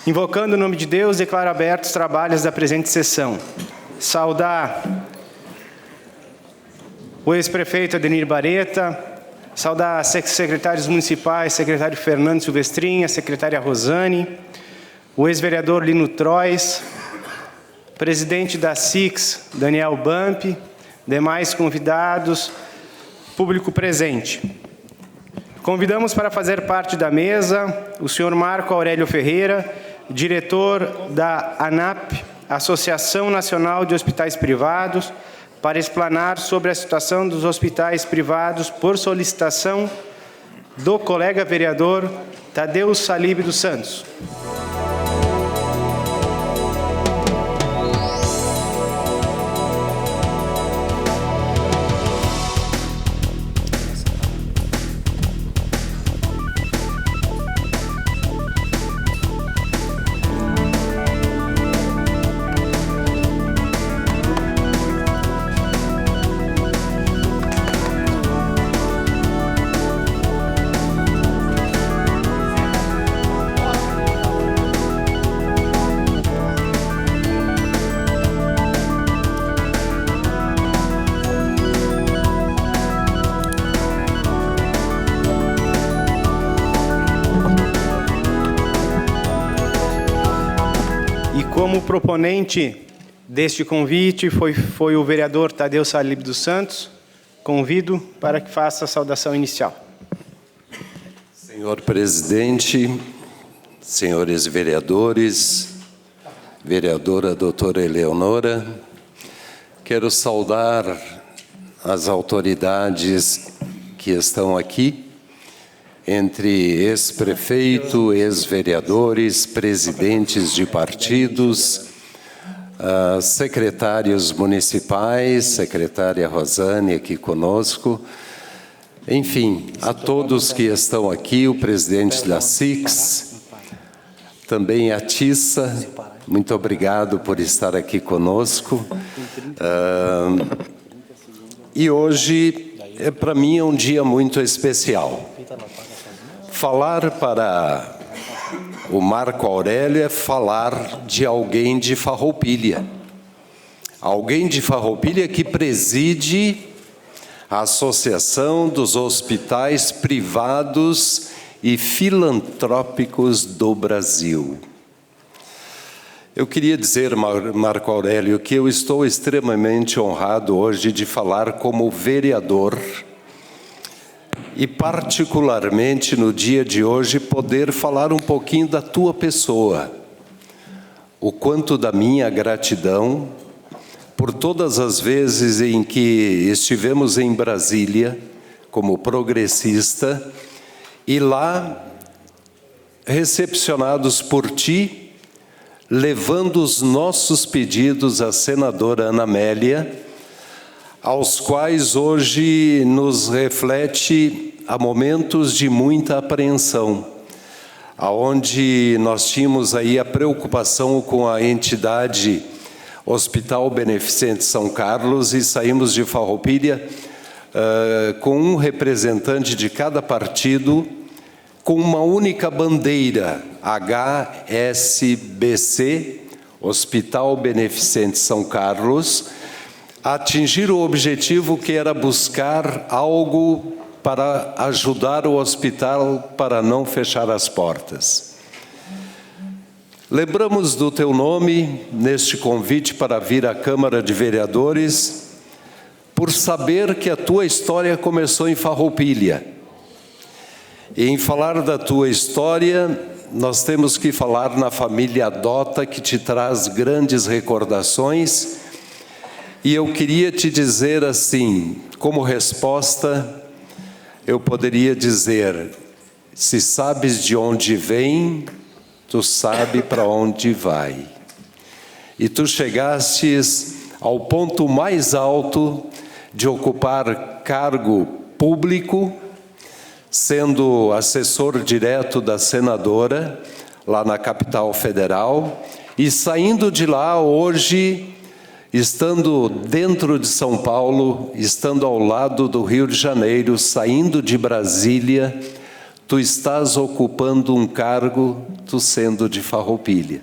Invocando o nome de Deus, declaro abertos os trabalhos da presente sessão. Saudar o ex-prefeito Ademir Bareta, saudar secretários municipais, secretário Fernando Silvestrin, a secretária Rosane, o ex-vereador Lino Trois, presidente da SIX, Daniel Bamp, demais convidados, público presente. Convidamos para fazer parte da mesa o senhor Marco Aurélio Ferreira, diretor da ANAP, Associação Nacional de Hospitais Privados, para explanar sobre a situação dos hospitais privados por solicitação do colega vereador Tadeu Salib dos Santos. Como proponente deste convite foi o vereador Tadeu Salib dos Santos. Convido para que faça a saudação inicial. Senhor presidente, senhores vereadores, vereadora doutora Eleonora, quero saudar as autoridades que estão aqui, entre ex-prefeito, ex-vereadores, presidentes de partidos, secretários municipais, secretária Rosane aqui conosco, enfim, a todos que estão aqui, o presidente da SIX, também a Tissa, muito obrigado por estar aqui conosco. E hoje, para mim, é um dia muito especial. Falar para o Marco Aurélio é falar de alguém de Farroupilha. Alguém de Farroupilha que preside a Associação dos Hospitais Privados e Filantrópicos do Brasil. Eu queria dizer, Marco Aurélio, que eu estou extremamente honrado hoje de falar como vereador e particularmente no dia de hoje poder falar um pouquinho da tua pessoa, o quanto da minha gratidão por todas as vezes em que estivemos em Brasília como progressista e lá recepcionados por ti, levando os nossos pedidos à senadora Ana Amélia, aos quais hoje nos reflete a momentos de muita apreensão, aonde nós tínhamos aí a preocupação com a entidade Hospital Beneficente São Carlos e saímos de Farroupilha com um representante de cada partido, com uma única bandeira, HSBC, Hospital Beneficente São Carlos, atingir o objetivo que era buscar algo para ajudar o hospital para não fechar as portas. Lembramos do teu nome neste convite para vir à Câmara de Vereadores, por saber que a tua história começou em Farroupilha. E em falar da tua história, nós temos que falar na família Dota, que te traz grandes recordações. E eu queria te dizer assim, como resposta, eu poderia dizer, se sabes de onde vem, tu sabe para onde vai. E tu chegastes ao ponto mais alto de ocupar cargo público, sendo assessor direto da senadora, lá na capital federal, e saindo de lá hoje, estando dentro de São Paulo, estando ao lado do Rio de Janeiro, saindo de Brasília, tu estás ocupando um cargo, tu sendo de Farroupilha.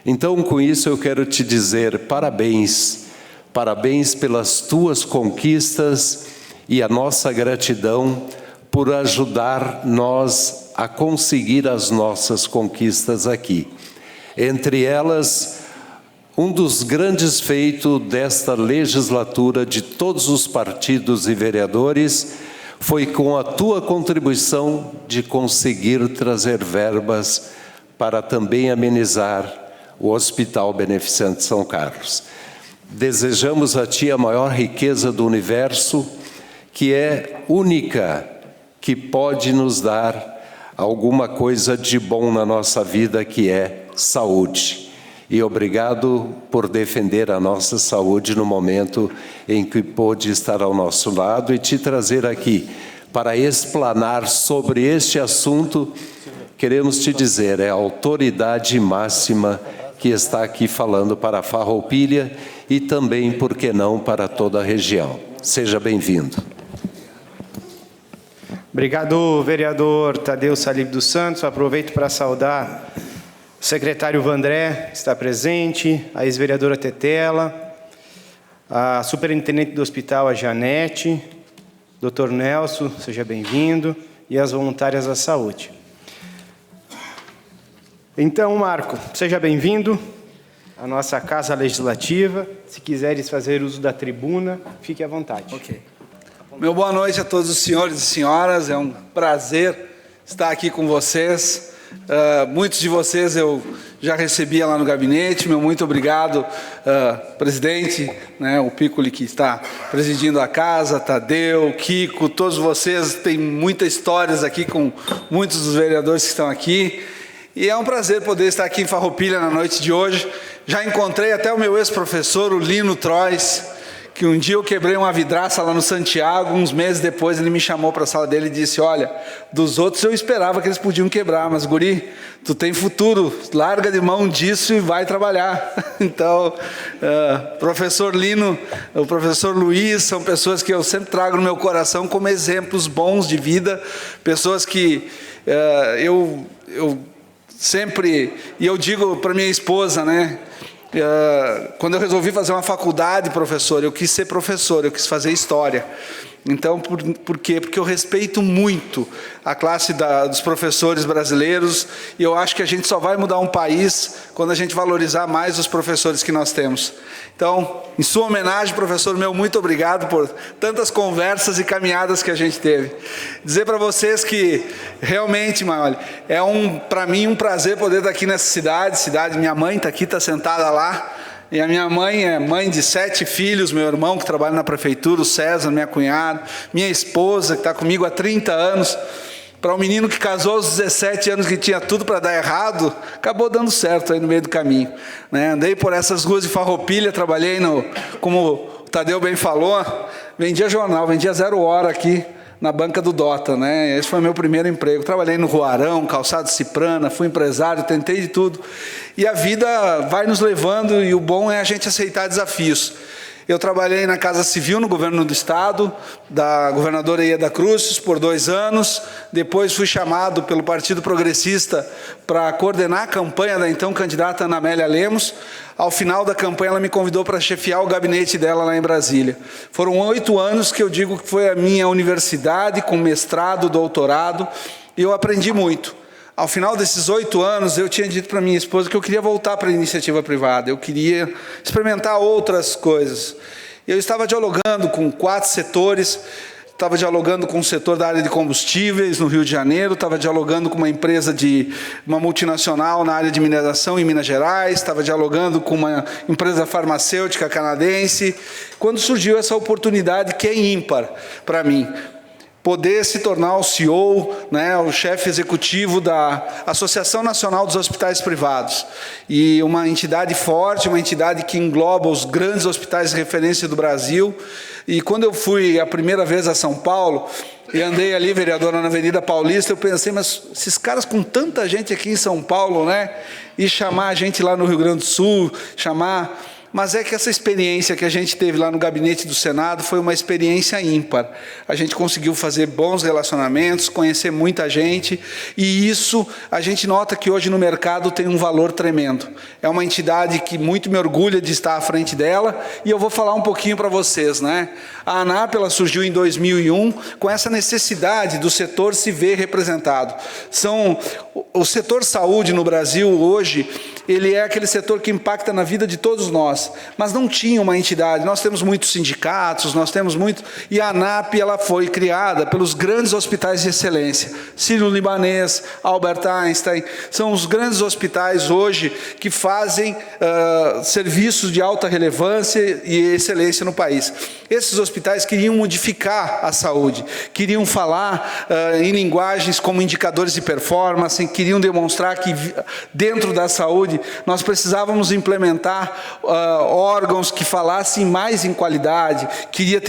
Então, com isso, eu quero te dizer parabéns. Parabéns pelas tuas conquistas e a nossa gratidão por ajudar nós a conseguir as nossas conquistas aqui. Entre elas, um dos grandes feitos desta legislatura de todos os partidos e vereadores foi com a tua contribuição de conseguir trazer verbas para também amenizar o Hospital Beneficente São Carlos. Desejamos a ti a maior riqueza do universo, que é única, que pode nos dar alguma coisa de bom na nossa vida, que é saúde. E obrigado por defender a nossa saúde no momento em que pôde estar ao nosso lado e te trazer aqui para explanar sobre este assunto. Queremos te dizer, é a autoridade máxima que está aqui falando para a Farroupilha e também, por que não, para toda a região. Seja bem-vindo. Obrigado, vereador Tadeu Salib dos Santos. Aproveito para saudar o secretário Vandré, que está presente, a ex-vereadora Tetela, a superintendente do hospital, a Janete, doutor Nelson, seja bem-vindo, e as voluntárias da saúde. Então, Marco, seja bem-vindo à nossa Casa Legislativa. Se quiseres fazer uso da tribuna, fique à vontade. Ok. Meu boa noite a todos os senhores e senhoras, é um prazer estar aqui com vocês. Muitos de vocês eu já recebia lá no gabinete. Meu muito obrigado, presidente, né, o Piccoli, que está presidindo a casa, Tadeu, Kiko, todos vocês. Tem muitas histórias aqui com muitos dos vereadores que estão aqui. E é um prazer poder estar aqui em Farroupilha na noite de hoje. Já encontrei até o meu ex-professor, o Lino Trois, que um dia eu quebrei uma vidraça lá no Santiago, uns meses depois ele me chamou para a sala dele e disse: olha, dos outros eu esperava que eles podiam quebrar, mas guri, tu tem futuro, larga de mão disso e vai trabalhar. Então, professor Lino, o professor Luiz, são pessoas que eu sempre trago no meu coração como exemplos bons de vida, pessoas que eu sempre, e eu digo para minha esposa, né, quando eu resolvi fazer uma faculdade, professor, eu quis ser professor, eu quis fazer história. Então, por quê? Porque eu respeito muito a classe dos professores brasileiros e eu acho que a gente só vai mudar um país quando a gente valorizar mais os professores que nós temos. Então, em sua homenagem, professor meu, muito obrigado por tantas conversas e caminhadas que a gente teve. Dizer para vocês que realmente, olha, é para mim um prazer poder estar aqui nessa cidade. Minha mãe está aqui, está sentada lá. E a minha mãe é mãe de 7 filhos, meu irmão que trabalha na prefeitura, o César, minha cunhada, minha esposa que está comigo há 30 anos. Para um menino que casou aos 17 anos, que tinha tudo para dar errado, acabou dando certo aí no meio do caminho. Né? Andei por essas ruas de Farroupilha, trabalhei como o Tadeu bem falou, vendia jornal, vendia 0 hora aqui na banca do Dota, né? Esse foi meu primeiro emprego. Trabalhei no Ruarão, Calçado Ciprana, fui empresário, tentei de tudo. E a vida vai nos levando e o bom é a gente aceitar desafios. Eu trabalhei na Casa Civil, no governo do estado, da governadora Ieda Cruz, por 2 anos. Depois fui chamado pelo Partido Progressista para coordenar a campanha da então candidata Ana Amélia Lemos. Ao final da campanha, ela me convidou para chefiar o gabinete dela lá em Brasília. Foram 8 anos que eu digo que foi a minha universidade, com mestrado, doutorado, e eu aprendi muito. Ao final desses 8 anos, eu tinha dito para minha esposa que eu queria voltar para a iniciativa privada, eu queria experimentar outras coisas. Eu estava dialogando com 4 setores, estava dialogando com o setor da área de combustíveis no Rio de Janeiro, estava dialogando com uma empresa uma multinacional na área de mineração em Minas Gerais, estava dialogando com uma empresa farmacêutica canadense, quando surgiu essa oportunidade que é ímpar para mim. Poder se tornar o CEO, né, o chefe executivo da Associação Nacional dos Hospitais Privados. E uma entidade forte, uma entidade que engloba os grandes hospitais de referência do Brasil. E quando eu fui a primeira vez a São Paulo, e andei ali, vereadora, na Avenida Paulista, eu pensei, mas esses caras com tanta gente aqui em São Paulo, né, e chamar a gente lá no Rio Grande do Sul, chamar Mas é que essa experiência que a gente teve lá no gabinete do Senado foi uma experiência ímpar. A gente conseguiu fazer bons relacionamentos, conhecer muita gente, e isso a gente nota que hoje no mercado tem um valor tremendo. É uma entidade que muito me orgulha de estar à frente dela, e eu vou falar um pouquinho para vocês, né? A ANAP, ela surgiu em 2001 com essa necessidade do setor se ver representado. O setor saúde no Brasil hoje, ele é aquele setor que impacta na vida de todos nós, mas não tinha uma entidade. Nós temos muitos sindicatos, e a ANAP, ela foi criada pelos grandes hospitais de excelência, Sírio-Libanês, Albert Einstein, são os grandes hospitais hoje que fazem serviços de alta relevância e excelência no país. Esses hospitais queriam modificar a saúde, queriam falar em linguagens como indicadores de performance, queriam demonstrar que dentro da saúde nós precisávamos implementar órgãos que falassem mais em qualidade, queria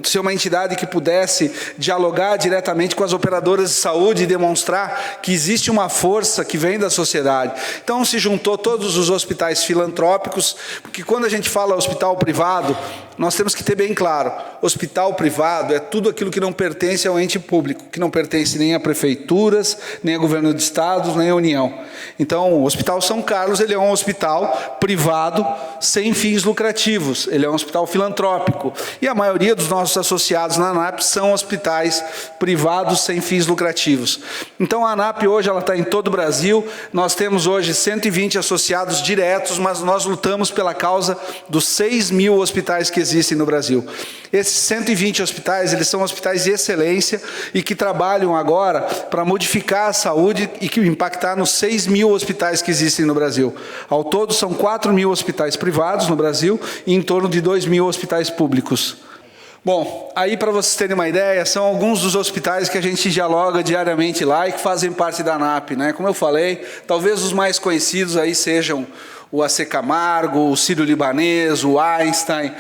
ser uma entidade que pudesse dialogar diretamente com as operadoras de saúde e demonstrar que existe uma força que vem da sociedade. Então se juntou todos os hospitais filantrópicos, porque quando a gente fala hospital privado, nós temos que ter bem claro, hospital privado é tudo aquilo que não pertence ao ente público, que não pertence nem a prefeituras, nem a governo de estados, nem a União. Então, o Hospital São Carlos, ele é um hospital privado sem fins lucrativos, ele é um hospital filantrópico. E a maioria dos nossos associados na ANAP são hospitais privados sem fins lucrativos. Então, a ANAP hoje ela está em todo o Brasil, nós temos hoje 120 associados diretos, mas nós lutamos pela causa dos 6.000 hospitais que existem no Brasil. Esses 120 hospitais, eles são hospitais de excelência e que trabalham agora para modificar a saúde e que impactar nos 6.000 hospitais que existem no Brasil. Ao todo, são 4.000 hospitais privados no Brasil e em torno de 2.000 hospitais públicos. Bom, aí para vocês terem uma ideia, são alguns dos hospitais que a gente dialoga diariamente lá e que fazem parte da ANAP, né? Como eu falei, talvez os mais conhecidos aí sejam o AC Camargo, o Sírio-Libanês, o Einstein,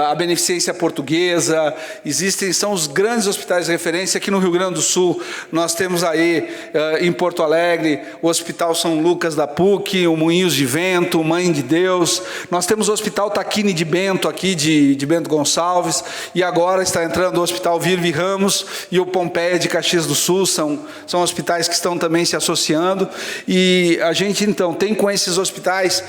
a Beneficência Portuguesa, são os grandes hospitais de referência. Aqui no Rio Grande do Sul, nós temos aí, em Porto Alegre, o Hospital São Lucas da PUC, o Moinhos de Vento, o Mãe de Deus, nós temos o Hospital Taquini de Bento, aqui de Bento Gonçalves, e agora está entrando o Hospital Virve Ramos e o Pompeia de Caxias do Sul, são hospitais que estão também se associando, e a gente, então, tem com esses hospitais,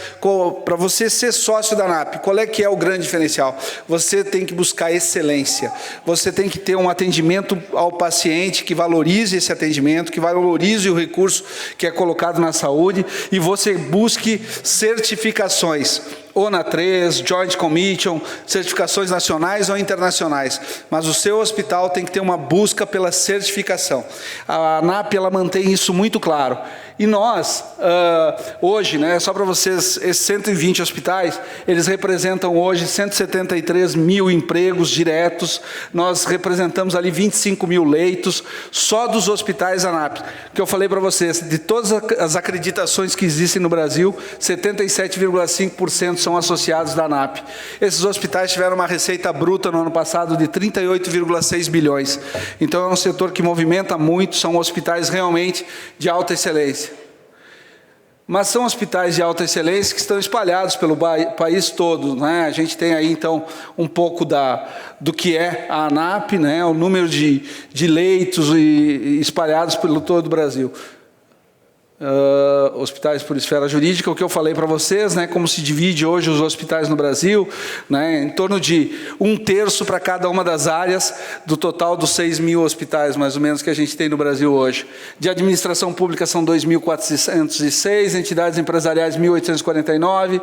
para você ser sócio da ANAP, qual é que é o grande diferencial? Você tem que buscar excelência, você tem que ter um atendimento ao paciente que valorize esse atendimento, que valorize o recurso que é colocado na saúde, e você busque certificações, ONA3, Joint Commission, certificações nacionais ou internacionais, mas o seu hospital tem que ter uma busca pela certificação. A ANAP, ela mantém isso muito claro. E nós, hoje, né, só para vocês, esses 120 hospitais, eles representam hoje 173 mil empregos diretos, nós representamos ali 25 mil leitos, só dos hospitais ANAP. Que eu falei para vocês, de todas as acreditações que existem no Brasil, 77,5% são associados da ANAP. Esses hospitais tiveram uma receita bruta no ano passado de 38,6 bilhões. Então é um setor que movimenta muito, são hospitais realmente de alta excelência. Mas são hospitais de alta excelência que estão espalhados pelo país todo, né? A gente tem aí, então, um pouco do que é a ANAP, né? O número de leitos espalhados pelo todo o Brasil. Hospitais por esfera jurídica, o que eu falei para vocês, né, como se divide hoje os hospitais no Brasil, né, em torno de 1/3 para cada uma das áreas do total dos 6.000 hospitais, mais ou menos, que a gente tem no Brasil hoje. De administração pública são 2.406, entidades empresariais 1.849,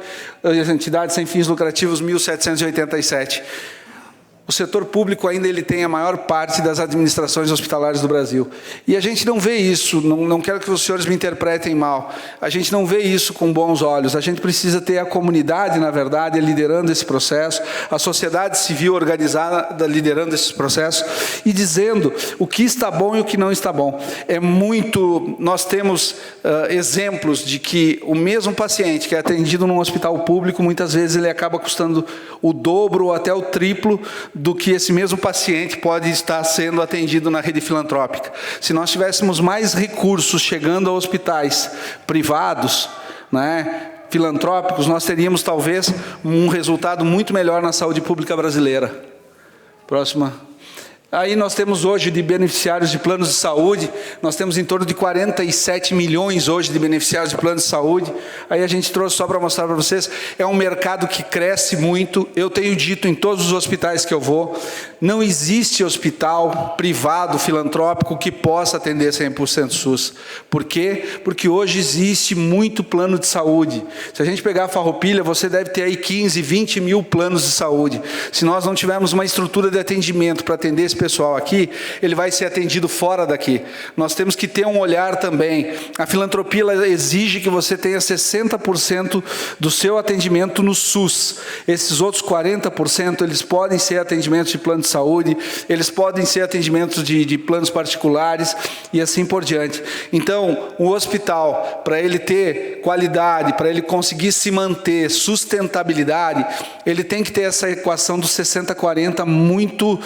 entidades sem fins lucrativos 1.787. O setor público ainda ele tem a maior parte das administrações hospitalares do Brasil. E a gente não vê isso, não quero que os senhores me interpretem mal, a gente não vê isso com bons olhos, a gente precisa ter a comunidade, na verdade, liderando esse processo, a sociedade civil organizada liderando esse processo e dizendo o que está bom e o que não está bom. Nós temos exemplos de que o mesmo paciente que é atendido num hospital público, muitas vezes ele acaba custando o dobro ou até o triplo do que esse mesmo paciente pode estar sendo atendido na rede filantrópica. Se nós tivéssemos mais recursos chegando a hospitais privados, né, filantrópicos, nós teríamos talvez um resultado muito melhor na saúde pública brasileira. Próxima. Aí nós temos hoje de beneficiários de planos de saúde, nós temos em torno de 47 milhões hoje de beneficiários de planos de saúde. Aí a gente trouxe só para mostrar para vocês, é um mercado que cresce muito. Eu tenho dito em todos os hospitais que eu vou, não existe hospital privado, filantrópico, que possa atender 100% SUS. Por quê? Porque hoje existe muito plano de saúde. Se a gente pegar a Farroupilha, você deve ter aí 15, 20 mil planos de saúde. Se nós não tivermos uma estrutura de atendimento para atender esse pessoal aqui, ele vai ser atendido fora daqui. Nós temos que ter um olhar também. A filantropia ela exige que você tenha 60% do seu atendimento no SUS. Esses outros 40%, eles podem ser atendimentos de plano de saúde, eles podem ser atendimentos de planos particulares e assim por diante. Então, o hospital, para ele ter qualidade, para ele conseguir se manter, sustentabilidade, ele tem que ter essa equação dos 60-40 muito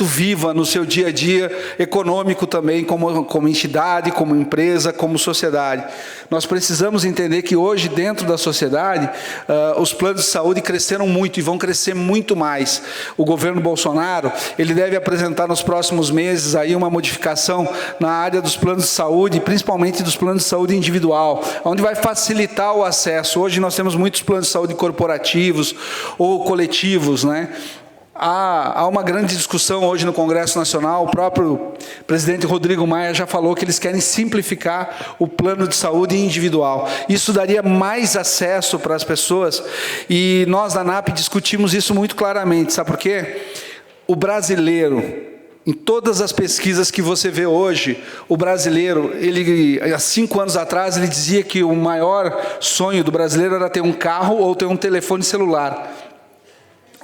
viva no seu dia a dia econômico também, como entidade, como empresa, como sociedade. Nós precisamos entender que hoje, dentro da sociedade, os planos de saúde cresceram muito e vão crescer muito mais. O governo Bolsonaro, ele deve apresentar nos próximos meses aí uma modificação na área dos planos de saúde, principalmente dos planos de saúde individual, onde vai facilitar o acesso. Hoje nós temos muitos planos de saúde corporativos ou coletivos, né? Há uma grande discussão hoje no Congresso Nacional. O próprio presidente Rodrigo Maia já falou que eles querem simplificar o plano de saúde individual. Isso daria mais acesso para as pessoas e nós da ANAP discutimos isso muito claramente. Sabe por quê? O brasileiro, em todas as pesquisas que você vê hoje, o brasileiro, há 5 anos atrás, ele dizia que o maior sonho do brasileiro era ter um carro ou ter um telefone celular.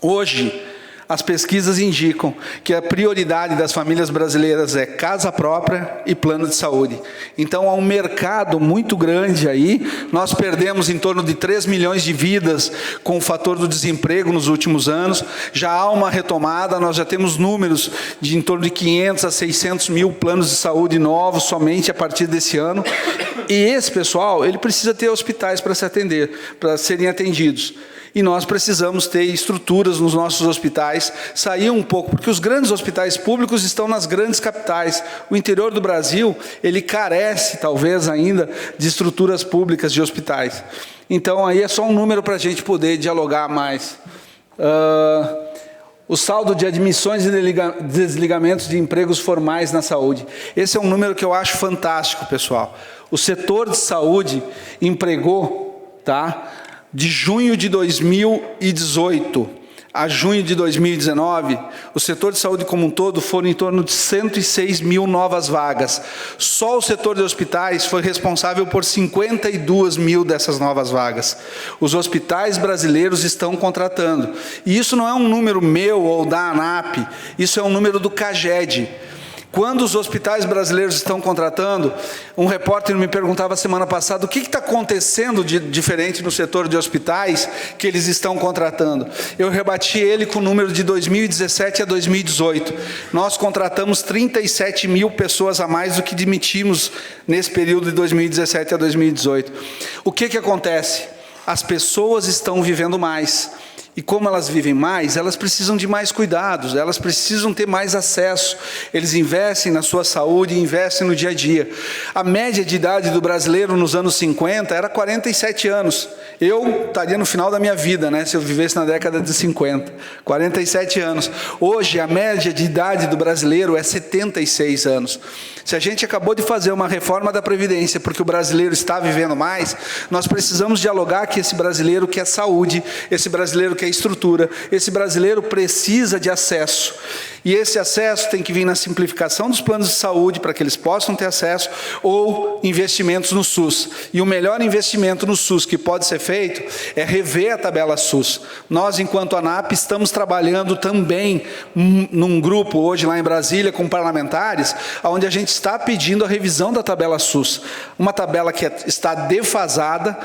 Hoje, as pesquisas indicam que a prioridade das famílias brasileiras é casa própria e plano de saúde. Então, há um mercado muito grande aí. Nós perdemos em torno de 3 milhões de vidas com o fator do desemprego nos últimos anos. Já há uma retomada, nós já temos números de em torno de 500 a 600 mil planos de saúde novos somente a partir desse ano. E esse pessoal, ele precisa ter hospitais para se atender, para serem atendidos. E nós precisamos ter estruturas nos nossos hospitais, sair um pouco, porque os grandes hospitais públicos estão nas grandes capitais. O interior do Brasil, ele carece, talvez ainda, de estruturas públicas de hospitais. Então, aí é só um número para a gente poder dialogar mais. O saldo de admissões e desligamentos de empregos formais na saúde. Esse é um número que eu acho fantástico, pessoal. O setor de saúde empregou, de junho de 2018 a junho de 2019, o setor de saúde como um todo foram em torno de 106 mil novas vagas. Só o setor de hospitais foi responsável por 52 mil dessas novas vagas. Os hospitais brasileiros estão contratando. E isso não é um número meu ou da ANAP, isso é um número do CAGED. Quando os hospitais brasileiros estão contratando, um repórter me perguntava semana passada o que está acontecendo de diferente no setor de hospitais que eles estão contratando. Eu rebati ele com o número de 2017 a 2018. Nós contratamos 37 mil pessoas a mais do que demitimos nesse período de 2017 a 2018. O que acontece? As pessoas estão vivendo mais. E como elas vivem mais, elas precisam de mais cuidados, elas precisam ter mais acesso. Eles investem na sua saúde, investem no dia a dia. A média de idade do brasileiro nos anos 50 era 47 anos. Eu estaria no final da minha vida, se eu vivesse na década de 50. 47 anos. Hoje, a média de idade do brasileiro é 76 anos. Se a gente acabou de fazer uma reforma da Previdência porque o brasileiro está vivendo mais, nós precisamos dialogar que esse brasileiro quer saúde, esse brasileiro quer estrutura, esse brasileiro precisa de acesso. E esse acesso tem que vir na simplificação dos planos de saúde para que eles possam ter acesso ou investimentos no SUS. E o melhor investimento no SUS que pode ser feito é rever a tabela SUS. Nós, enquanto ANAP, estamos trabalhando também num grupo hoje lá em Brasília com parlamentares, onde a gente está pedindo a revisão da tabela SUS. Uma tabela que está defasada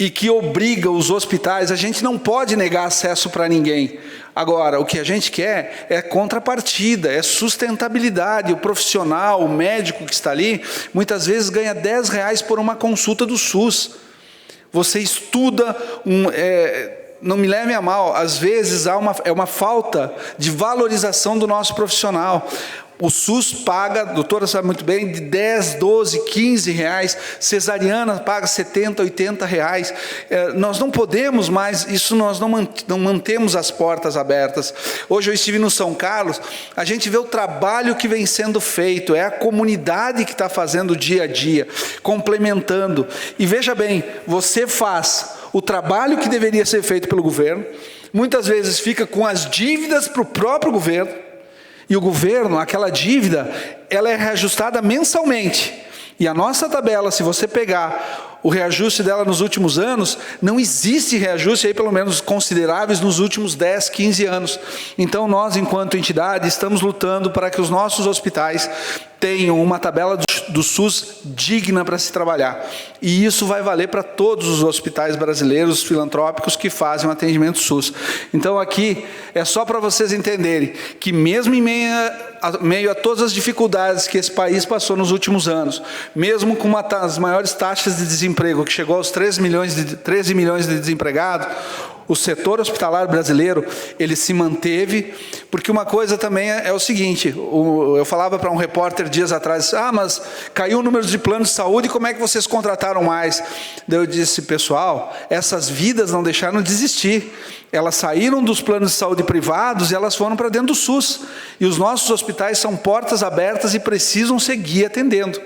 e que obriga os hospitais, a gente não pode negar acesso para ninguém. Agora, o que a gente quer é contrapartida, é sustentabilidade. O profissional, o médico que está ali, muitas vezes ganha R$10 por uma consulta do SUS. você estuda, não me leve a mal, às vezes é uma falta de valorização do nosso profissional. O SUS paga, a doutora sabe muito bem, de 10, 12, 15 reais, cesariana paga 70, 80 reais. Nós não podemos mais, isso nós não mantemos as portas abertas. Hoje eu estive no São Carlos, a gente vê o trabalho que vem sendo feito, é a comunidade que está fazendo dia a dia, complementando. E veja bem, você faz o trabalho que deveria ser feito pelo governo, muitas vezes fica com as dívidas para o próprio governo, e o governo, aquela dívida, ela é reajustada mensalmente. E a nossa tabela, se você pegar o reajuste dela nos últimos anos, não existe reajuste aí, pelo menos consideráveis, nos últimos 10, 15 anos. Então nós, enquanto entidade, estamos lutando para que os nossos hospitais tenham uma tabela do SUS digna para se trabalhar. E isso vai valer para todos os hospitais brasileiros filantrópicos que fazem o atendimento SUS. Então aqui é só para vocês entenderem que mesmo em meio a todas as dificuldades que esse país passou nos últimos anos, mesmo com uma das maiores taxas de desemprego, que chegou aos 13 milhões de desempregados, o setor hospitalar brasileiro, ele se manteve, porque uma coisa também é o seguinte, eu falava para um repórter dias atrás, mas caiu o número de planos de saúde, como é que vocês contrataram mais? Daí eu disse, pessoal, essas vidas não deixaram de existir, elas saíram dos planos de saúde privados e elas foram para dentro do SUS, e os nossos hospitais são portas abertas e precisam seguir atendendo.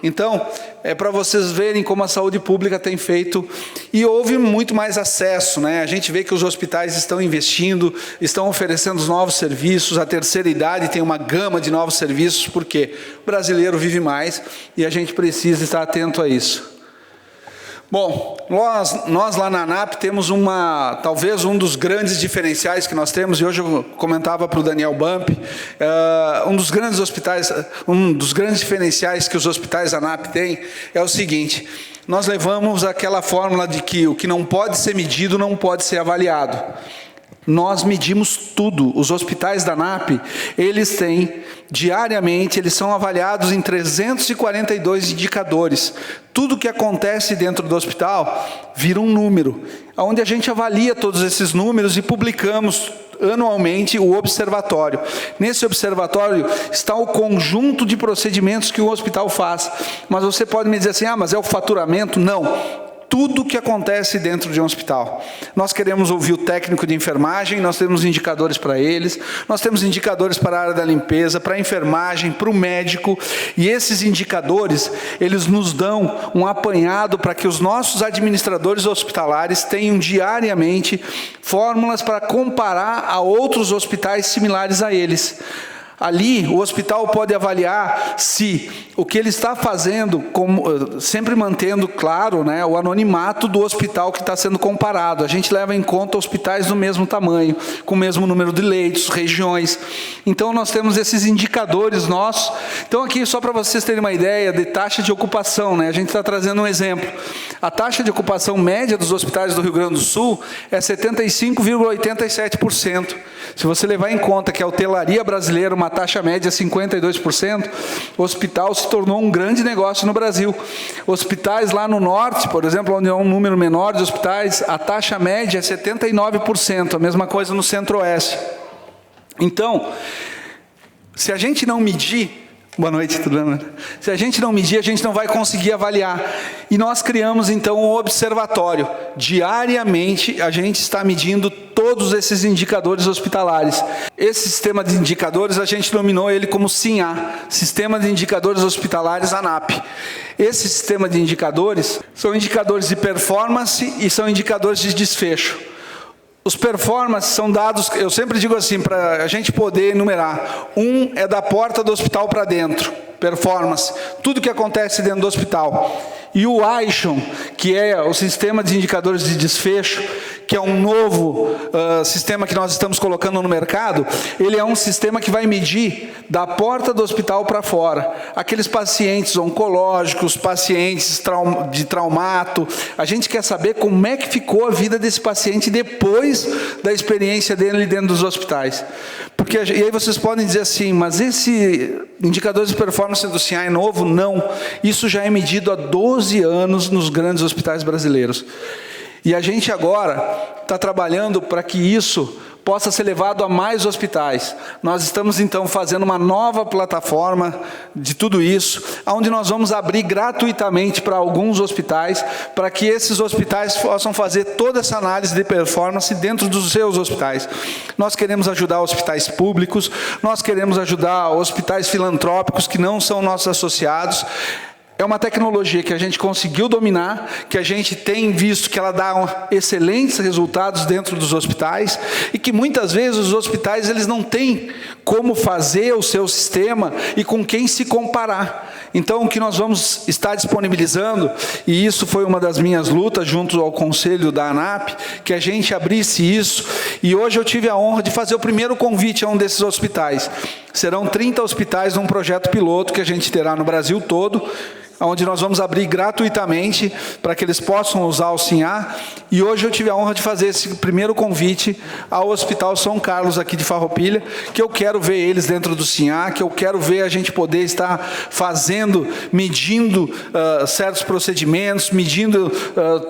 Então, é para vocês verem como a saúde pública tem feito, e houve muito mais acesso, né? A gente vê que os hospitais estão investindo, estão oferecendo novos serviços, a terceira idade tem uma gama de novos serviços, porque o brasileiro vive mais e a gente precisa estar atento a isso. Bom, nós lá na ANAP temos talvez um dos grandes diferenciais que nós temos, e hoje eu comentava para o Daniel Bump, um dos grandes diferenciais que os hospitais ANAP têm é o seguinte, nós levamos aquela fórmula de que o que não pode ser medido não pode ser avaliado. Nós medimos tudo. Os hospitais da ANAP, eles têm, diariamente, eles são avaliados em 342 indicadores. Tudo que acontece dentro do hospital vira um número, onde a gente avalia todos esses números e publicamos anualmente o observatório. Nesse observatório está o conjunto de procedimentos que o hospital faz. Mas você pode me dizer assim, mas é o faturamento? Não. Tudo o que acontece dentro de um hospital. Nós queremos ouvir o técnico de enfermagem, nós temos indicadores para eles, nós temos indicadores para a área da limpeza, para a enfermagem, para o médico, e esses indicadores, eles nos dão um apanhado para que os nossos administradores hospitalares tenham diariamente fórmulas para comparar a outros hospitais similares a eles. Ali, o hospital pode avaliar se o que ele está fazendo, sempre mantendo, claro, né, o anonimato do hospital que está sendo comparado. A gente leva em conta hospitais do mesmo tamanho, com o mesmo número de leitos, regiões. Então, nós temos esses indicadores nossos. Então, aqui, só para vocês terem uma ideia de taxa de ocupação, né, a gente está trazendo um exemplo. A taxa de ocupação média dos hospitais do Rio Grande do Sul é 75,87%. Se você levar em conta que a hotelaria brasileira, uma taxa média 52%, o hospital se tornou um grande negócio no Brasil. Hospitais lá no norte, por exemplo, onde é um número menor de hospitais, a taxa média é 79%, a mesma coisa no centro-oeste. Então, se a gente não medir, boa noite, tudo bem? Se a gente não medir, a gente não vai conseguir avaliar. E nós criamos, então, um observatório. Diariamente, a gente está medindo todos esses indicadores hospitalares. Esse sistema de indicadores, a gente nominou ele como SINHA, Sistema de Indicadores Hospitalares ANAP. Esse sistema de indicadores são indicadores de performance e são indicadores de desfecho. Os performances são dados, eu sempre digo assim, para a gente poder enumerar. Um é da porta do hospital para dentro, performance, tudo que acontece dentro do hospital. E o AISHON, que é o sistema de indicadores de desfecho, que é um novo sistema que nós estamos colocando no mercado, ele é um sistema que vai medir da porta do hospital para fora. Aqueles pacientes oncológicos, pacientes de traumato, a gente quer saber como é que ficou a vida desse paciente depois da experiência dele dentro dos hospitais. Porque, e aí vocês podem dizer assim, mas esse indicador de performance do CIA é novo? Não. Isso já é medido há 12 anos nos grandes hospitais brasileiros. E a gente agora está trabalhando para que isso possa ser levado a mais hospitais. Nós estamos, então, fazendo uma nova plataforma de tudo isso, onde nós vamos abrir gratuitamente para alguns hospitais, para que esses hospitais possam fazer toda essa análise de performance dentro dos seus hospitais. Nós queremos ajudar hospitais públicos, nós queremos ajudar hospitais filantrópicos que não são nossos associados. É uma tecnologia que a gente conseguiu dominar, que a gente tem visto que ela dá excelentes resultados dentro dos hospitais e que muitas vezes os hospitais eles não têm como fazer o seu sistema e com quem se comparar. Então, o que nós vamos estar disponibilizando, e isso foi uma das minhas lutas junto ao conselho da ANAP, que a gente abrisse isso, e hoje eu tive a honra de fazer o primeiro convite a um desses hospitais. Serão 30 hospitais num projeto piloto que a gente terá no Brasil todo, onde nós vamos abrir gratuitamente para que eles possam usar o SINHA. E hoje eu tive a honra de fazer esse primeiro convite ao Hospital São Carlos aqui de Farroupilha, que eu quero ver eles dentro do SINHA, que eu quero ver a gente poder estar fazendo, medindo certos procedimentos, medindo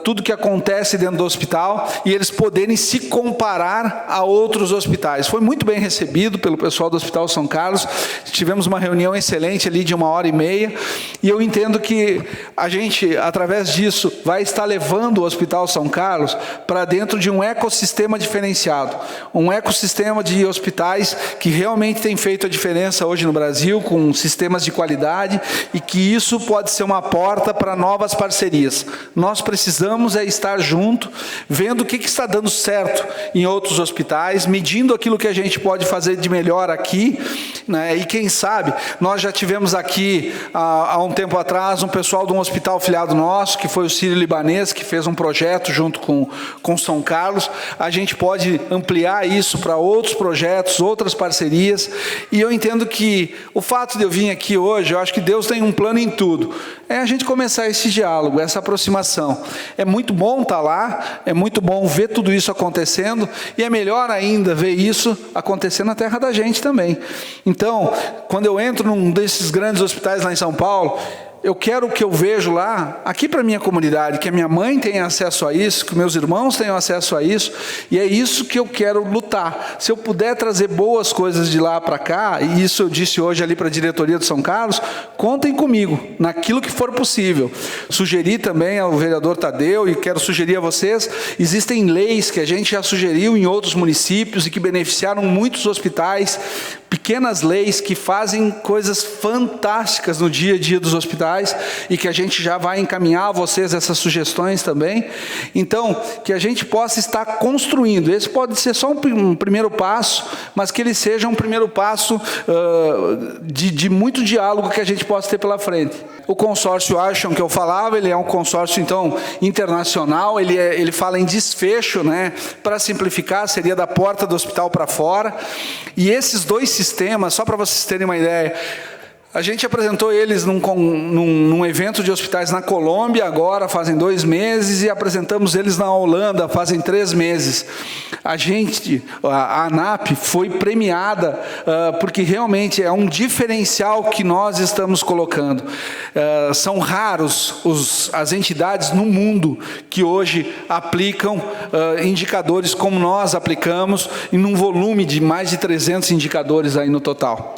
tudo que acontece dentro do hospital e eles poderem se comparar a outros hospitais. Foi muito bem recebido pelo pessoal do Hospital São Carlos, tivemos uma reunião excelente ali de 1h30 e eu entendo que a gente, através disso, vai estar levando o Hospital São Carlos para dentro de um ecossistema diferenciado. Um ecossistema de hospitais que realmente tem feito a diferença hoje no Brasil, com sistemas de qualidade, e que isso pode ser uma porta para novas parcerias. Nós precisamos estar junto, vendo o que está dando certo em outros hospitais, medindo aquilo que a gente pode fazer de melhor aqui, né? E quem sabe, nós já tivemos aqui, há um tempo atrás, um pessoal de um hospital filiado nosso, que foi o Sírio-Libanês, que fez um projeto junto com São Carlos. A gente pode ampliar isso para outros projetos, outras parcerias, e eu entendo que o fato de eu vir aqui hoje, eu acho que Deus tem um plano em tudo. É a gente começar esse diálogo, essa aproximação. É muito bom estar lá, é muito bom ver tudo isso acontecendo, e é melhor ainda ver isso acontecer na terra da gente também. Então, quando eu entro num desses grandes hospitais lá em São Paulo, eu quero que eu vejo lá, aqui para a minha comunidade, que a minha mãe tenha acesso a isso, que meus irmãos tenham acesso a isso, e é isso que eu quero lutar. Se eu puder trazer boas coisas de lá para cá, e isso eu disse hoje ali para a diretoria do São Carlos, contem comigo, naquilo que for possível. Sugeri também ao vereador Tadeu, e quero sugerir a vocês, existem leis que a gente já sugeriu em outros municípios e que beneficiaram muitos hospitais, pequenas leis que fazem coisas fantásticas no dia a dia dos hospitais, e que a gente já vai encaminhar a vocês essas sugestões também. Então, que a gente possa estar construindo. Esse pode ser só um primeiro passo, mas que ele seja um primeiro passo de muito diálogo que a gente possa ter pela frente. O consórcio Ashton que eu falava, ele é um consórcio, então, internacional, ele fala em desfecho, né? Para simplificar, seria da porta do hospital para fora. E esses dois sistemas, só para vocês terem uma ideia, a gente apresentou eles num evento de hospitais na Colômbia, agora fazem 2 meses, e apresentamos eles na Holanda, fazem 3 meses. A ANAP foi premiada, porque realmente é um diferencial que nós estamos colocando. São raros as entidades no mundo que hoje aplicam indicadores como nós aplicamos, em um volume de mais de 300 indicadores aí no total.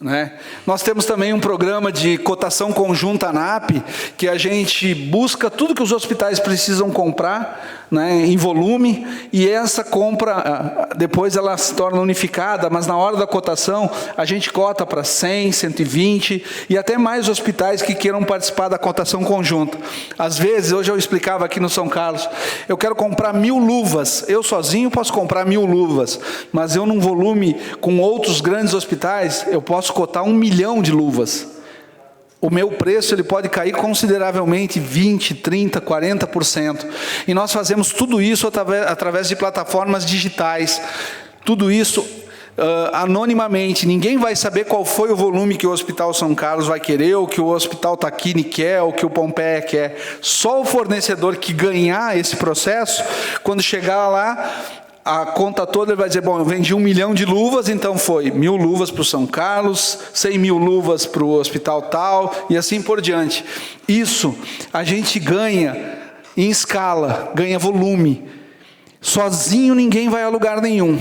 Né? Nós temos também um programa de cotação conjunta ANAP, que a gente busca tudo que os hospitais precisam comprar, né, em volume, e essa compra, depois ela se torna unificada, mas na hora da cotação, a gente cota para 100, 120, e até mais hospitais que queiram participar da cotação conjunta. Às vezes, hoje eu explicava aqui no São Carlos, eu quero comprar 1000 luvas, eu sozinho posso comprar 1000 luvas, mas eu num volume com outros grandes hospitais, eu posso cotar 1 milhão de luvas. o meu preço ele pode cair consideravelmente 20%, 30%, 40%. E nós fazemos tudo isso através de plataformas digitais. Tudo isso anonimamente. Ninguém vai saber qual foi o volume que o Hospital São Carlos vai querer, ou que o Hospital Taquini quer, ou que o Pompeia quer. Só o fornecedor que ganhar esse processo, quando chegar lá, a conta toda ele vai dizer, bom, eu vendi 1 milhão de luvas, então foi 1.000 luvas para o São Carlos, 100.000 luvas para o hospital tal, e assim por diante. Isso a gente ganha em escala, ganha volume. Sozinho ninguém vai a lugar nenhum.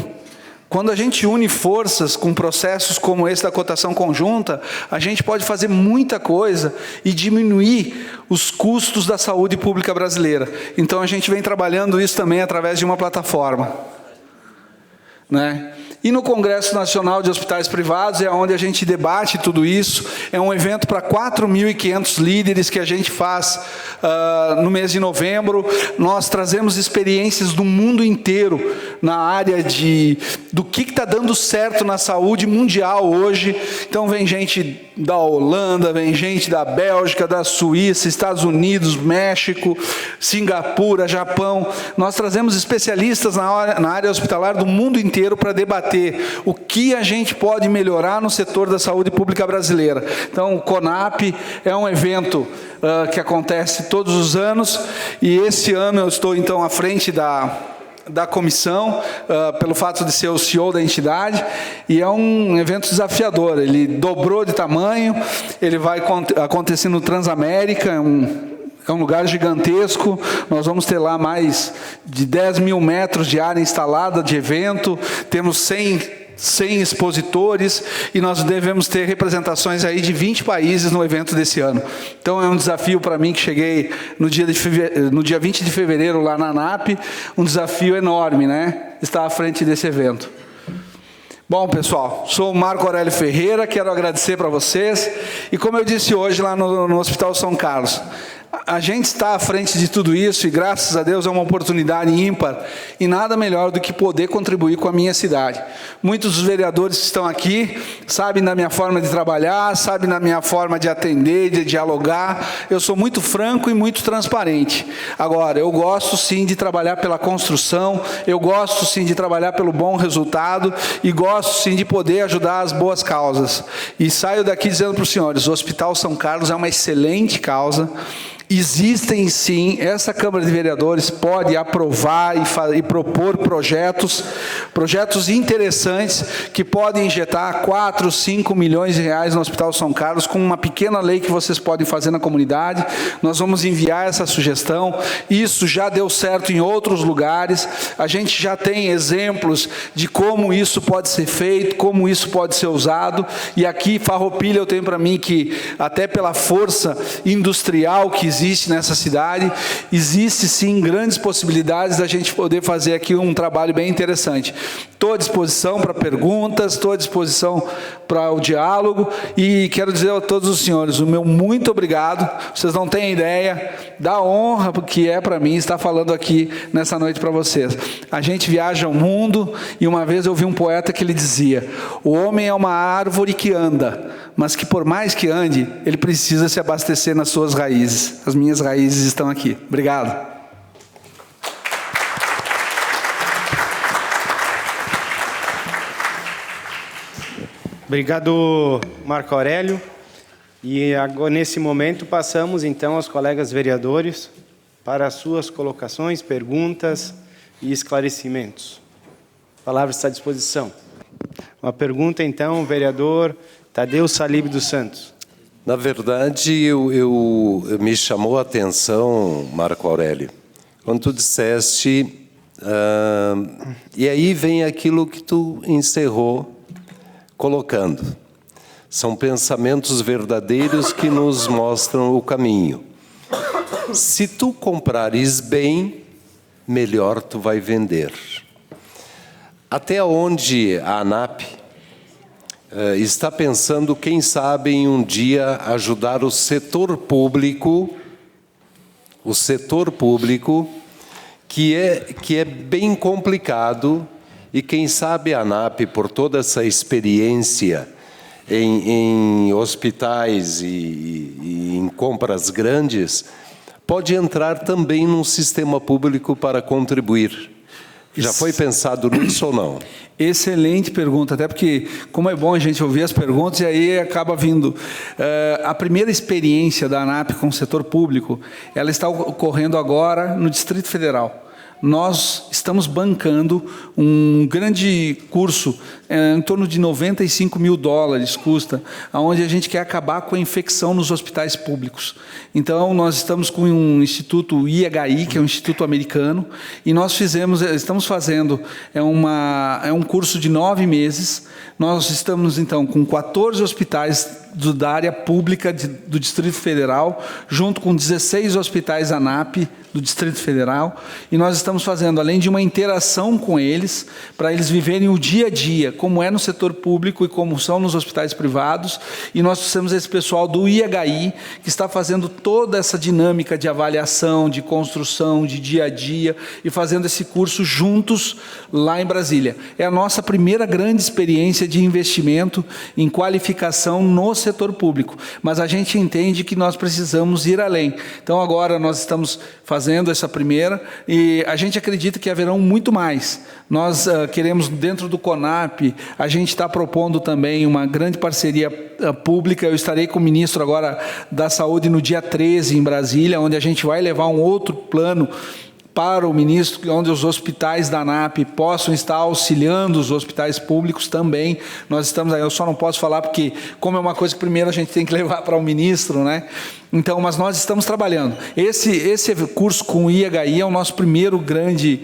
Quando a gente une forças com processos como esse da cotação conjunta, a gente pode fazer muita coisa e diminuir os custos da saúde pública brasileira. Então a gente vem trabalhando isso também através de uma plataforma, né? E no Congresso Nacional de Hospitais Privados é onde a gente debate tudo isso. É um evento para 4.500 líderes que a gente faz no mês de novembro. Nós trazemos experiências do mundo inteiro na área do que está dando certo na saúde mundial hoje. Então vem gente da Holanda, vem gente da Bélgica, da Suíça, Estados Unidos, México, Singapura, Japão. Nós trazemos especialistas na área hospitalar do mundo inteiro para debater o que a gente pode melhorar no setor da saúde pública brasileira. Então, o CONAP é um evento que acontece todos os anos, e esse ano eu estou, então, à frente da comissão, pelo fato de ser o CEO da entidade, e é um evento desafiador. Ele dobrou de tamanho, ele vai acontecer no Transamérica, é um lugar gigantesco. Nós vamos ter lá mais de 10.000 metros de área instalada de evento, temos 100 expositores, e nós devemos ter representações aí de 20 países no evento desse ano. Então é um desafio para mim, que cheguei no dia 20 de fevereiro lá na ANAP, um desafio enorme, né? Estar à frente desse evento. Bom, pessoal, sou o Marco Aurélio Ferreira, quero agradecer para vocês, e como eu disse hoje lá no Hospital São Carlos, a gente está à frente de tudo isso, e graças a Deus é uma oportunidade ímpar, e nada melhor do que poder contribuir com a minha cidade. Muitos dos vereadores que estão aqui sabem da minha forma de trabalhar, sabem da minha forma de atender, de dialogar. Eu sou muito franco e muito transparente. Agora, eu gosto sim de trabalhar pela construção, eu gosto sim de trabalhar pelo bom resultado, e gosto sim de poder ajudar as boas causas. E saio daqui dizendo para os senhores, o Hospital São Carlos é uma excelente causa. Existem sim, essa Câmara de Vereadores pode aprovar e propor projetos interessantes que podem injetar 4, 5 milhões de reais no Hospital São Carlos, com uma pequena lei que vocês podem fazer na comunidade. Nós vamos enviar essa sugestão. Isso já deu certo em outros lugares, a gente já tem exemplos de como isso pode ser feito, como isso pode ser usado, e aqui Farroupilha eu tenho para mim que, até pela força industrial que existe nessa cidade, existe sim grandes possibilidades da gente poder fazer aqui um trabalho bem interessante. Estou à disposição para perguntas, estou à disposição para o diálogo, e quero dizer a todos os senhores, o meu muito obrigado. Vocês não têm ideia da honra que é para mim estar falando aqui nessa noite para vocês. A gente viaja o mundo, e uma vez eu vi um poeta que ele dizia, o homem é uma árvore que anda, mas que por mais que ande, ele precisa se abastecer nas suas raízes. As minhas raízes estão aqui. Obrigado. Obrigado, Marco Aurélio. E agora, nesse momento, passamos então aos colegas vereadores para as suas colocações, perguntas e esclarecimentos. A palavra está à disposição. Uma pergunta, então, vereador Tadeu Salib dos Santos. Na verdade, me chamou a atenção, Marco Aurélio, quando tu disseste, e aí vem aquilo que tu encerrou colocando. São pensamentos verdadeiros que nos mostram o caminho. Se tu comprares bem, melhor tu vai vender. Até onde a ANAP está pensando, quem sabe, em um dia ajudar o setor público, que é bem complicado, e quem sabe a ANAP, por toda essa experiência em hospitais e em compras grandes, pode entrar também num sistema público para contribuir. Já foi pensado nisso ou não? Excelente pergunta, até porque, como é bom a gente ouvir as perguntas, e aí acaba vindo. A primeira experiência da ANAP com o setor público, ela está ocorrendo agora no Distrito Federal. Nós estamos bancando um grande curso, em torno de $95 mil custa, onde a gente quer acabar com a infecção nos hospitais públicos. Então, nós estamos com um instituto IHI, que é um instituto americano, e nós estamos fazendo um curso de 9 meses. Nós estamos, então, com 14 hospitais da área pública do Distrito Federal, junto com 16 hospitais ANAP do Distrito Federal, e nós estamos fazendo, além de uma interação com eles, para eles viverem o dia a dia, como é no setor público e como são nos hospitais privados, e nós temos esse pessoal do IHI, que está fazendo toda essa dinâmica de avaliação, de construção, de dia a dia, e fazendo esse curso juntos lá em Brasília. É a nossa primeira grande experiência de investimento em qualificação no setor público, mas a gente entende que nós precisamos ir além. Então, agora nós estamos fazendo essa primeira, e a gente acredita que haverão muito mais. Nós queremos, dentro do CONAP, a gente está propondo também uma grande parceria pública. Eu estarei com o ministro agora da Saúde no dia 13, em Brasília, onde a gente vai levar um outro plano para o ministro, onde os hospitais da ANAP possam estar auxiliando os hospitais públicos também. Nós estamos aí, eu só não posso falar porque, como é uma coisa que primeiro a gente tem que levar para o ministro, né? Então, mas nós estamos trabalhando. Esse curso com o IHI é o nosso primeiro grande,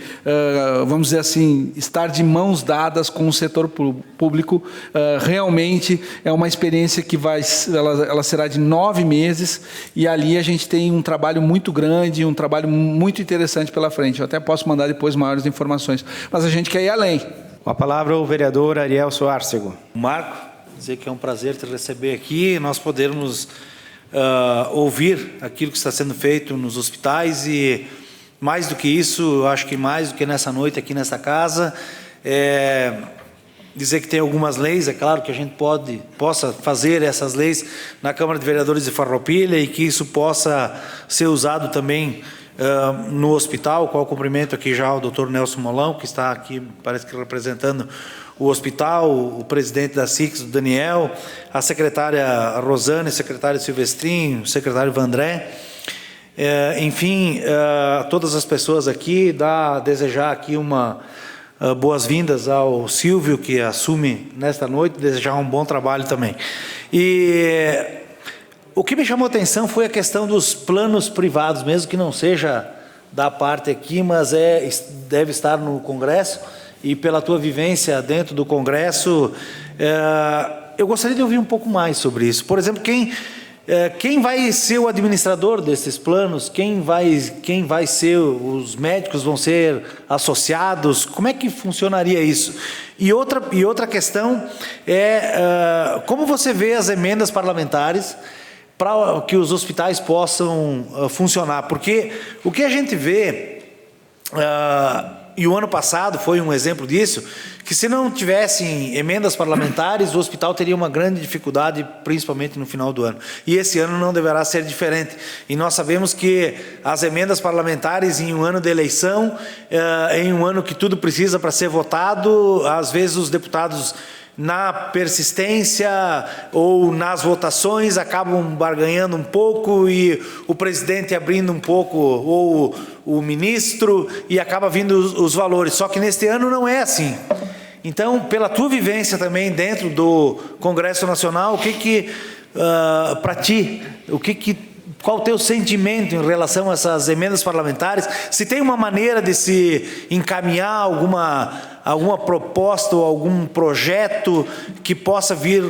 vamos dizer assim, estar de mãos dadas com o setor público. Realmente é uma experiência que ela será de 9 meses, e ali a gente tem um trabalho muito grande, um trabalho muito interessante pela frente. Eu até posso mandar depois maiores informações, mas a gente quer ir além. Com a palavra o vereador Ariel Soárcego. Marco, dizer que é um prazer te receber aqui, nós podermos ouvir aquilo que está sendo feito nos hospitais, e mais do que isso, eu acho que mais do que nessa noite aqui nessa casa, dizer que tem algumas leis, é claro que a gente possa fazer essas leis na Câmara de Vereadores de Farroupilha, e que isso possa ser usado também no hospital. Com o cumprimento aqui já o doutor Nelson Molão, que está aqui, parece que representando o hospital, o presidente da SIX, o Daniel, a secretária Rosane, o secretário Silvestrinho, o secretário Vandré, enfim, todas as pessoas aqui, desejar aqui uma boas-vindas ao Silvio, que assume nesta noite, desejar um bom trabalho também. E o que me chamou a atenção foi a questão dos planos privados, mesmo que não seja da parte aqui, mas deve estar no Congresso, e pela tua vivência dentro do Congresso, eu gostaria de ouvir um pouco mais sobre isso. Por exemplo, quem vai ser o administrador desses planos? Quem vai ser, os médicos vão ser associados? Como é que funcionaria isso? E outra questão é, como você vê as emendas parlamentares para que os hospitais possam funcionar? Porque o que a gente vê, e o ano passado foi um exemplo disso, que se não tivessem emendas parlamentares, o hospital teria uma grande dificuldade, principalmente no final do ano. E esse ano não deverá ser diferente. E nós sabemos que as emendas parlamentares em um ano de eleição, em um ano que tudo precisa para ser votado, às vezes os deputados, na persistência ou nas votações, acabam barganhando um pouco, e o presidente abrindo um pouco, ou o ministro, e acaba vindo os valores. Só que neste ano não é assim. Então, pela tua vivência também dentro do Congresso Nacional, para ti, qual o teu sentimento em relação a essas emendas parlamentares? Se tem uma maneira de se encaminhar alguma proposta ou algum projeto que possa vir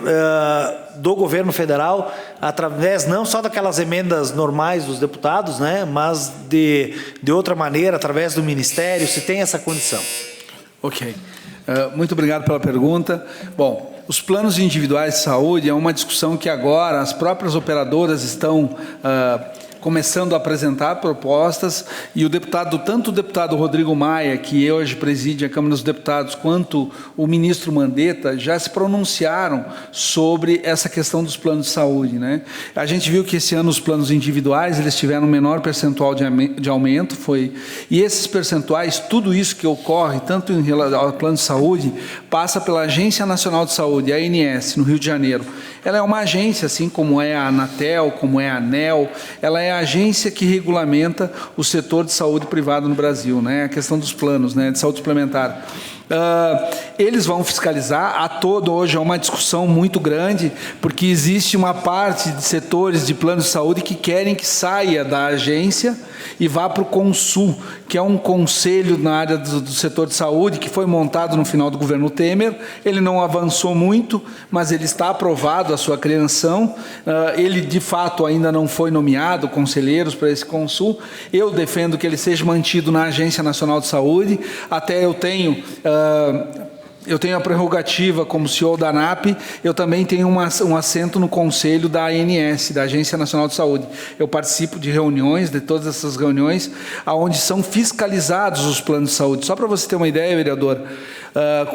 do governo federal, através não só daquelas emendas normais dos deputados, né, mas de outra maneira, através do Ministério, se tem essa condição. Ok. Muito obrigado pela pergunta. Bom, os planos individuais de saúde é uma discussão que agora as próprias operadoras estão começando a apresentar propostas, e tanto o deputado Rodrigo Maia, que hoje preside a Câmara dos Deputados, quanto o ministro Mandetta, já se pronunciaram sobre essa questão dos planos de saúde, né? A gente viu que esse ano os planos individuais, eles tiveram um menor percentual de aumento, e esses percentuais, tudo isso que ocorre, tanto em relação ao plano de saúde, passa pela Agência Nacional de Saúde, a ANS, no Rio de Janeiro. Ela é uma agência, assim como é a Anatel, como é a ANEL, ela é a agência que regulamenta o setor de saúde privado no Brasil, né? A questão dos planos, né, de saúde suplementar. Eles vão fiscalizar. Hoje é uma discussão muito grande, porque existe uma parte de setores de planos de saúde que querem que saia da agência e vá para o Consul, que é um conselho na área do setor de saúde, que foi montado no final do governo Temer. Ele não avançou muito, mas ele está aprovado a sua criação. Ele, de fato, ainda não foi nomeado conselheiros para esse Consul. Eu defendo que ele seja mantido na Agência Nacional de Saúde. Até eu tenho a prerrogativa como CEO da ANAP, eu também tenho um assento no conselho da ANS, da Agência Nacional de Saúde. Eu participo de reuniões, de todas essas reuniões, onde são fiscalizados os planos de saúde. Só para você ter uma ideia, vereador,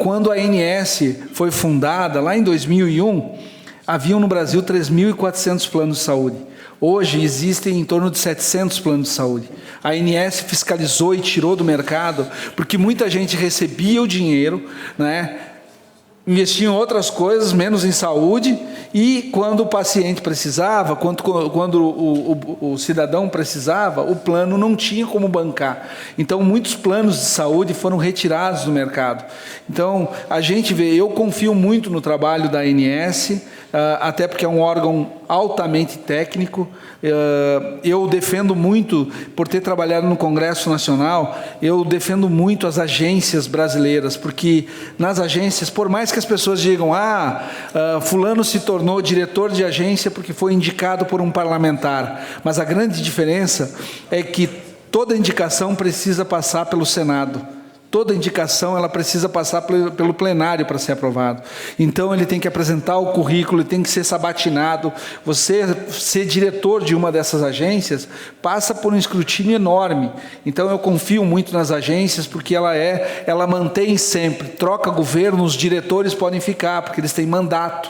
quando a ANS foi fundada, lá em 2001, haviam no Brasil 3.400 planos de saúde. Hoje existem em torno de 700 planos de saúde. A ANS fiscalizou e tirou do mercado, porque muita gente recebia o dinheiro, né, investia em outras coisas, menos em saúde, e quando o paciente precisava, quando o cidadão precisava, o plano não tinha como bancar. Então, muitos planos de saúde foram retirados do mercado. Então, a gente vê, eu confio muito no trabalho da ANS, até porque é um órgão altamente técnico. Eu defendo muito, por ter trabalhado no Congresso Nacional, eu defendo muito as agências brasileiras, porque nas agências, por mais que as pessoas digam, fulano se tornou diretor de agência porque foi indicado por um parlamentar, mas a grande diferença é que toda indicação precisa passar pelo Senado. Toda indicação ela precisa passar pelo plenário para ser aprovado. Então, ele tem que apresentar o currículo, ele tem que ser sabatinado. Você ser diretor de uma dessas agências passa por um escrutínio enorme. Então, eu confio muito nas agências, porque ela mantém sempre, troca governo, os diretores podem ficar, porque eles têm mandato.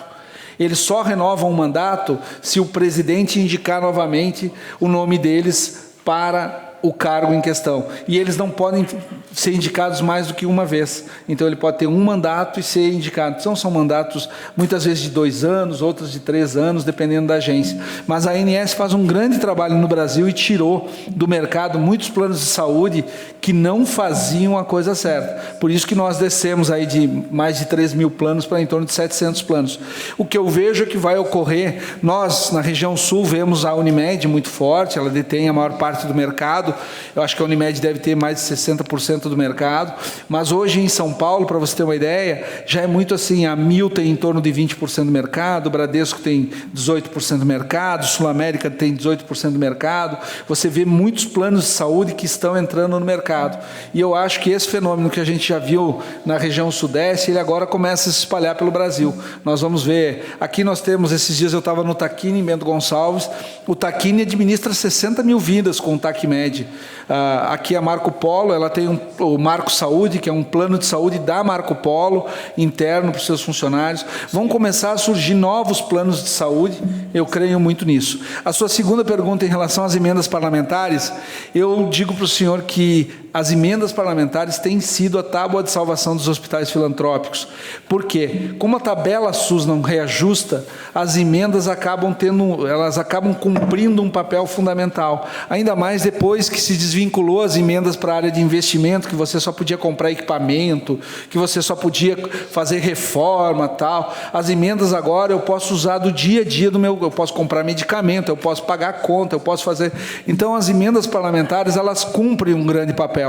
Eles só renovam o mandato se o presidente indicar novamente o nome deles para o cargo em questão. E eles não podem ser indicados mais do que uma vez. Então, ele pode ter um mandato e ser indicado. Então, são mandatos, muitas vezes, de 2 anos, outros de 3 anos, dependendo da agência. Mas a ANS faz um grande trabalho no Brasil e tirou do mercado muitos planos de saúde que não faziam a coisa certa. Por isso que nós descemos aí de mais de 3.000 planos para em torno de 700 planos. O que eu vejo é que vai ocorrer, nós, na região sul, vemos a Unimed muito forte, ela detém a maior parte do mercado. Eu acho que a Unimed deve ter mais de 60% do mercado, mas hoje em São Paulo, para você ter uma ideia, já é muito assim, a Mil tem em torno de 20% do mercado, o Bradesco tem 18% do mercado, Sul América tem 18% do mercado. Você vê muitos planos de saúde que estão entrando no mercado, e eu acho que esse fenômeno que a gente já viu na região sudeste, ele agora começa a se espalhar pelo Brasil. Nós vamos ver, aqui nós temos, esses dias eu estava no Taquini, em Bento Gonçalves, o Taquini administra 60 mil vidas com o TACMED. Aqui a Marco Polo, ela tem o Marco Saúde, que é um plano de saúde da Marco Polo, interno para os seus funcionários. Vão começar a surgir novos planos de saúde, eu creio muito nisso. A sua segunda pergunta em relação às emendas parlamentares, eu digo para o senhor que as emendas parlamentares têm sido a tábua de salvação dos hospitais filantrópicos. Por quê? Como a tabela SUS não reajusta, as emendas acabam cumprindo um papel fundamental. Ainda mais depois que se desvinculou as emendas para a área de investimento, que você só podia comprar equipamento, que você só podia fazer reforma, tal. As emendas agora eu posso usar do dia a dia eu posso comprar medicamento, eu posso pagar conta, eu posso fazer. Então, as emendas parlamentares, elas cumprem um grande papel.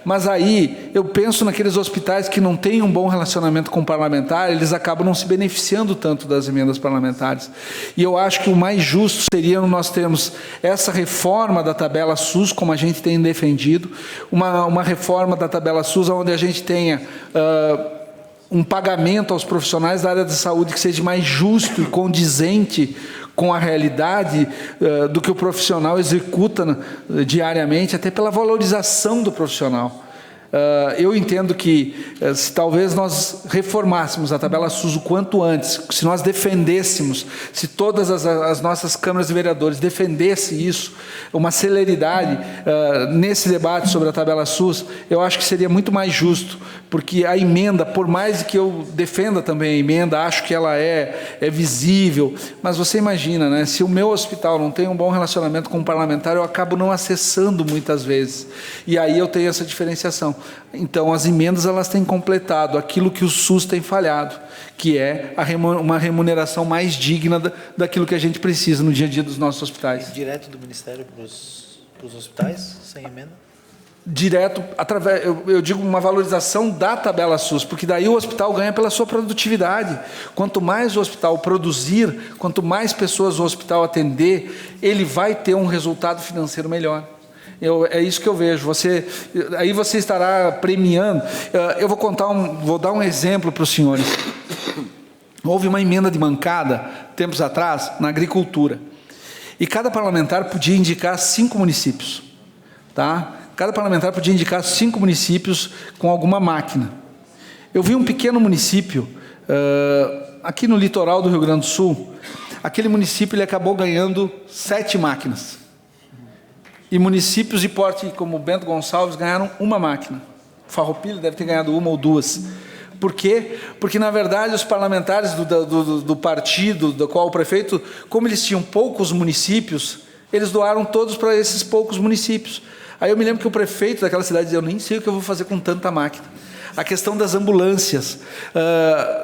Mas aí, eu penso naqueles hospitais que não têm um bom relacionamento com o parlamentar, eles acabam não se beneficiando tanto das emendas parlamentares. E eu acho que o mais justo seria nós termos essa reforma da tabela SUS, como a gente tem defendido, uma reforma da tabela SUS onde a gente tenha um pagamento aos profissionais da área de saúde que seja mais justo e condizente com a realidade do que o profissional executa diariamente, até pela valorização do profissional. Eu entendo que se talvez nós reformássemos a tabela SUS o quanto antes, se nós defendêssemos, se todas as nossas câmaras de vereadores defendessem isso, uma celeridade nesse debate sobre a tabela SUS, eu acho que seria muito mais justo, porque a emenda, por mais que eu defenda também a emenda, acho que ela é visível, mas você imagina, né, se o meu hospital não tem um bom relacionamento com o parlamentar, eu acabo não acessando muitas vezes, e aí eu tenho essa diferenciação. Então, as emendas elas têm completado aquilo que o SUS tem falhado, que é uma remuneração mais digna daquilo que a gente precisa no dia a dia dos nossos hospitais. Direto do Ministério para os hospitais, sem emenda? Direto, através, eu digo uma valorização da tabela SUS, porque daí o hospital ganha pela sua produtividade. Quanto mais o hospital produzir, quanto mais pessoas o hospital atender, ele vai ter um resultado financeiro melhor. É isso que eu vejo. Aí você estará premiando. Eu vou dar um exemplo para os senhores. Houve uma emenda de bancada, tempos atrás, na agricultura. E cada parlamentar podia indicar 5 municípios. Tá? Cada parlamentar podia indicar 5 municípios com alguma máquina. Eu vi um pequeno município, aqui no litoral do Rio Grande do Sul. Aquele município ele acabou ganhando 7 máquinas. E municípios de porte como Bento Gonçalves ganharam 1 máquina. Farroupilha deve ter ganhado 1 ou 2. Por quê? Porque, na verdade, os parlamentares do partido, do qual o prefeito, como eles tinham poucos municípios, eles doaram todos para esses poucos municípios. Aí eu me lembro que o prefeito daquela cidade dizia, eu nem sei o que eu vou fazer com tanta máquina. A questão das ambulâncias,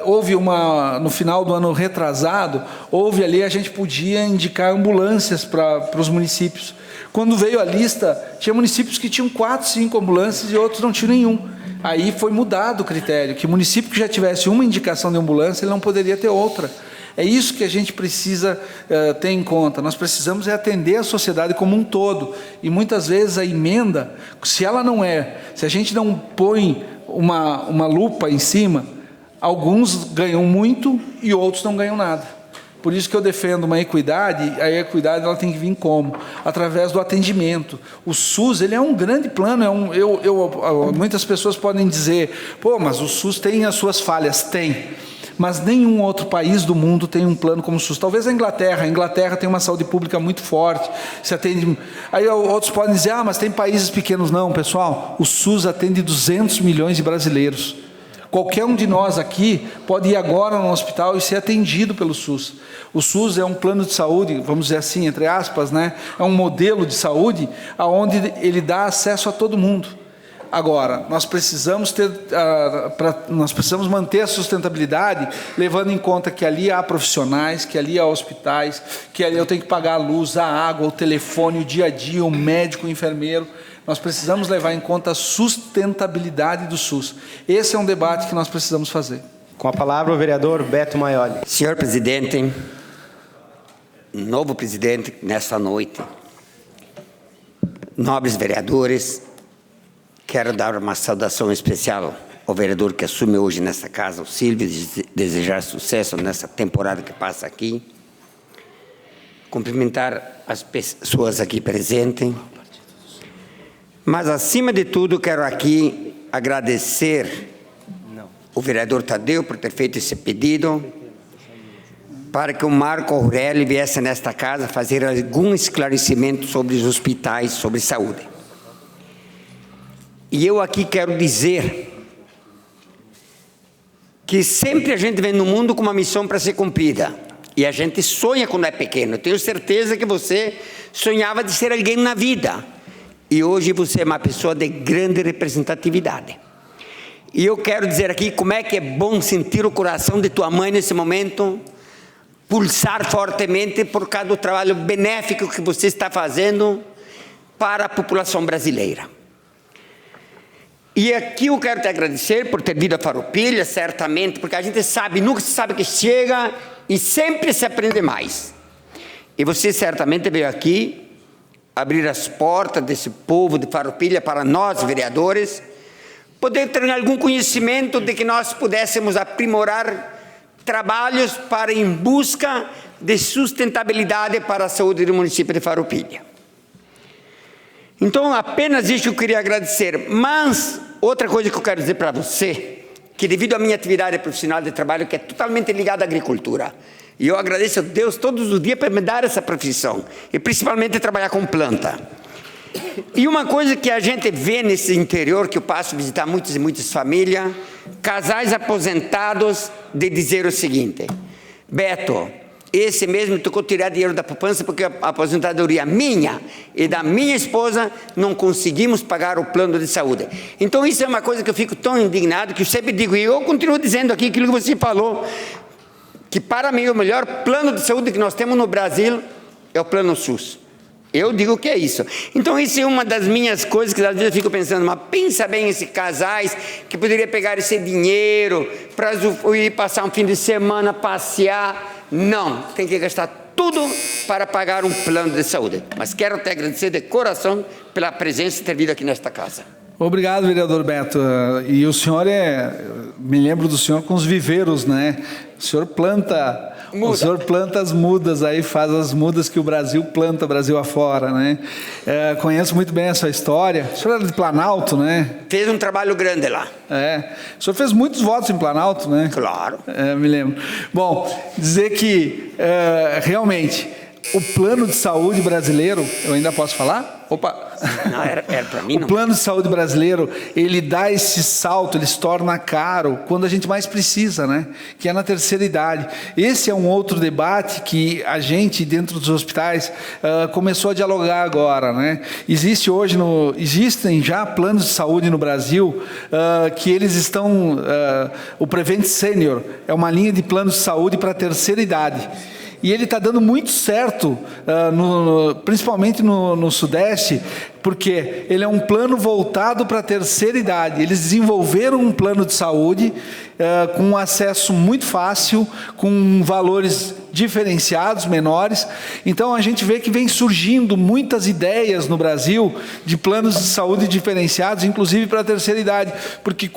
houve no final do ano retrasado, a gente podia indicar ambulâncias para os municípios. Quando veio a lista, tinha municípios que tinham 4, 5 ambulâncias e outros não tinham nenhum. Aí foi mudado o critério, que o município que já tivesse uma indicação de ambulância, ele não poderia ter outra. É isso que a gente precisa ter em conta. Nós precisamos atender a sociedade como um todo. E muitas vezes a emenda, se a gente não põe uma lupa em cima, alguns ganham muito e outros não ganham nada. Por isso que eu defendo uma equidade, a equidade ela tem que vir como? Através do atendimento. O SUS ele é um grande plano, muitas pessoas podem dizer, pô, mas o SUS tem as suas falhas, tem. Mas nenhum outro país do mundo tem um plano como o SUS. Talvez a Inglaterra tem uma saúde pública muito forte, se atende. Aí outros podem dizer, mas tem países pequenos. Não, pessoal, o SUS atende 200 milhões de brasileiros. Qualquer um de nós aqui pode ir agora no hospital e ser atendido pelo SUS. O SUS é um plano de saúde, vamos dizer assim, entre aspas, né? É um modelo de saúde onde ele dá acesso a todo mundo. Agora, nós precisamos manter a sustentabilidade, levando em conta que ali há profissionais, que ali há hospitais, que ali eu tenho que pagar a luz, a água, o telefone, o dia a dia, o médico, o enfermeiro. Nós precisamos levar em conta a sustentabilidade do SUS. Esse é um debate que nós precisamos fazer. Com a palavra o vereador Beto Maioli. Senhor presidente, novo presidente nesta noite, nobres vereadores, quero dar uma saudação especial ao vereador que assume hoje nesta casa, o Silvio, desejar sucesso nessa temporada que passa aqui, cumprimentar as pessoas aqui presentes, mas, acima de tudo, quero aqui agradecer o vereador Tadeu por ter feito esse pedido para que o Marco Aurélio viesse nesta casa fazer algum esclarecimento sobre os hospitais, sobre saúde. E eu aqui quero dizer que sempre a gente vem no mundo com uma missão para ser cumprida. E a gente sonha quando é pequeno. Eu tenho certeza que você sonhava de ser alguém na vida. E hoje você é uma pessoa de grande representatividade. E eu quero dizer aqui como é que é bom sentir o coração de tua mãe nesse momento, pulsar fortemente por causa do trabalho benéfico que você está fazendo para a população brasileira. E aqui eu quero te agradecer por ter vindo a Farroupilha, certamente, porque a gente sabe, nunca se sabe que chega e sempre se aprende mais. E você certamente veio aqui abrir as portas desse povo de Farroupilha para nós, vereadores, poder ter algum conhecimento de que nós pudéssemos aprimorar trabalhos para em busca de sustentabilidade para a saúde do município de Farroupilha. Então, apenas isso eu queria agradecer. Mas, outra coisa que eu quero dizer para você, que devido à minha atividade profissional de trabalho, que é totalmente ligada à agricultura, e eu agradeço a Deus todos os dias por me dar essa profissão, e principalmente trabalhar com planta. E uma coisa que a gente vê nesse interior, que eu passo a visitar muitas e muitas famílias, casais aposentados, de dizer o seguinte: Beto, esse mesmo tocou tirar dinheiro da poupança porque a aposentadoria minha e da minha esposa não conseguimos pagar o plano de saúde. Então isso é uma coisa que eu fico tão indignado que eu sempre digo, e eu continuo dizendo aqui aquilo que você falou, que para mim o melhor plano de saúde que nós temos no Brasil é o plano SUS. Eu digo que é isso. Então isso é uma das minhas coisas que às vezes eu fico pensando, mas pensa bem esses casais que poderiam pegar esse dinheiro para ir passar um fim de semana, passear. Não, tem que gastar tudo para pagar um plano de saúde. Mas quero te agradecer de coração pela presença e ter vindo aqui nesta casa. Obrigado, vereador Beto. E o senhor me lembro do senhor com os viveiros, né? O senhor planta, o senhor planta as mudas aí, faz as mudas que o Brasil planta, Brasil afora, né? Conheço muito bem a sua história. O senhor era de Planalto, né? Fez um trabalho grande lá. O senhor fez muitos votos em Planalto, né? Claro. Me lembro. Bom, dizer que realmente o plano de saúde brasileiro, eu ainda posso falar? Opa! Não, era para mim, não. O plano de saúde brasileiro, ele dá esse salto, ele se torna caro quando a gente mais precisa, né? Que é na terceira idade. Esse é um outro debate que a gente, dentro dos hospitais, começou a dialogar agora, né? Existem já planos de saúde no Brasil que eles estão... o Prevent Senior é uma linha de planos de saúde para a terceira idade. E ele está dando muito certo, principalmente no Sudeste, porque ele é um plano voltado para a terceira idade. Eles desenvolveram um plano de saúde com um acesso muito fácil, com valores diferenciados, menores. Então, a gente vê que vem surgindo muitas ideias no Brasil de planos de saúde diferenciados, inclusive para a terceira idade. Porque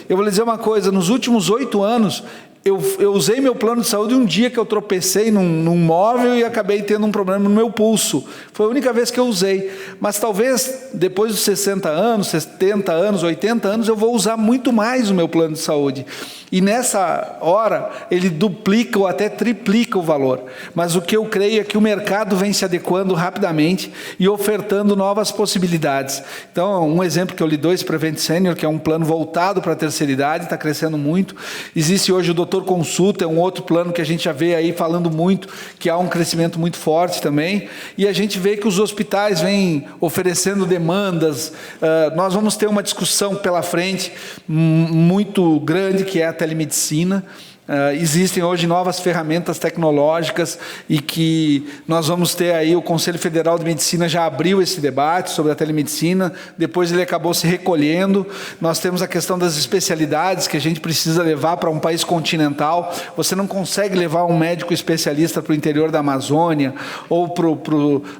eu vou lhe dizer uma coisa, nos últimos 8 anos, eu usei meu plano de saúde um dia que eu tropecei num móvel e acabei tendo um problema no meu pulso. Foi a única vez que eu usei. Mas talvez depois dos 60 anos, 70 anos, 80 anos, eu vou usar muito mais o meu plano de saúde. E nessa hora, ele duplica ou até triplica o valor. Mas o que eu creio é que o mercado vem se adequando rapidamente e ofertando novas possibilidades. Então, um exemplo que eu lhe dou, esse Prevent Senior, que é um plano voltado para a terceira idade, está crescendo muito. Existe hoje o Doutor Consulta, é um outro plano que a gente já vê aí falando muito, que há um crescimento muito forte também. E a gente vê que os hospitais vêm oferecendo demandas. Nós vamos ter uma discussão pela frente muito grande, que é a telemedicina. Existem hoje novas ferramentas tecnológicas e que nós vamos ter aí, o Conselho Federal de Medicina já abriu esse debate sobre a telemedicina, depois ele acabou se recolhendo. Nós temos a questão das especialidades que a gente precisa levar para um país continental. Você não consegue levar um médico especialista para o interior da Amazônia ou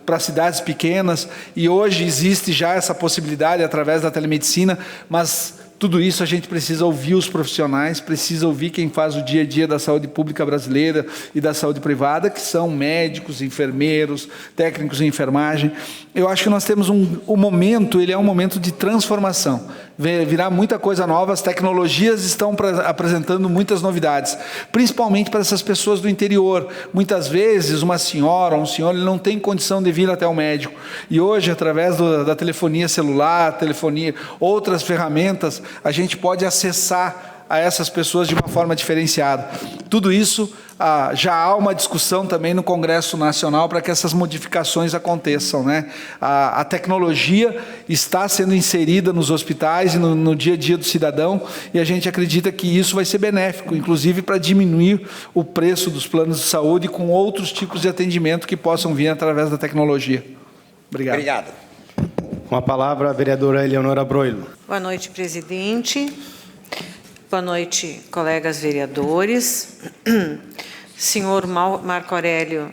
para cidades pequenas, e hoje existe já essa possibilidade através da telemedicina, mas tudo isso a gente precisa ouvir os profissionais, precisa ouvir quem faz o dia a dia da saúde pública brasileira e da saúde privada, que são médicos, enfermeiros, técnicos em enfermagem. Eu acho que nós temos o momento, ele é um momento de transformação. Virá muita coisa nova, as tecnologias estão apresentando muitas novidades, principalmente para essas pessoas do interior. Muitas vezes uma senhora ou um senhor ele não tem condição de vir até o médico. E hoje, através da telefonia celular, outras ferramentas, a gente pode acessar a essas pessoas de uma forma diferenciada. Tudo isso, já há uma discussão também no Congresso Nacional para que essas modificações aconteçam, né? A tecnologia está sendo inserida nos hospitais e no dia a dia do cidadão, e a gente acredita que isso vai ser benéfico, inclusive para diminuir o preço dos planos de saúde com outros tipos de atendimento que possam vir através da tecnologia. Obrigado. Obrigado. Com a palavra, a vereadora Eleonora Broilo. Boa noite, presidente. Boa noite, colegas vereadores. Senhor Marco Aurélio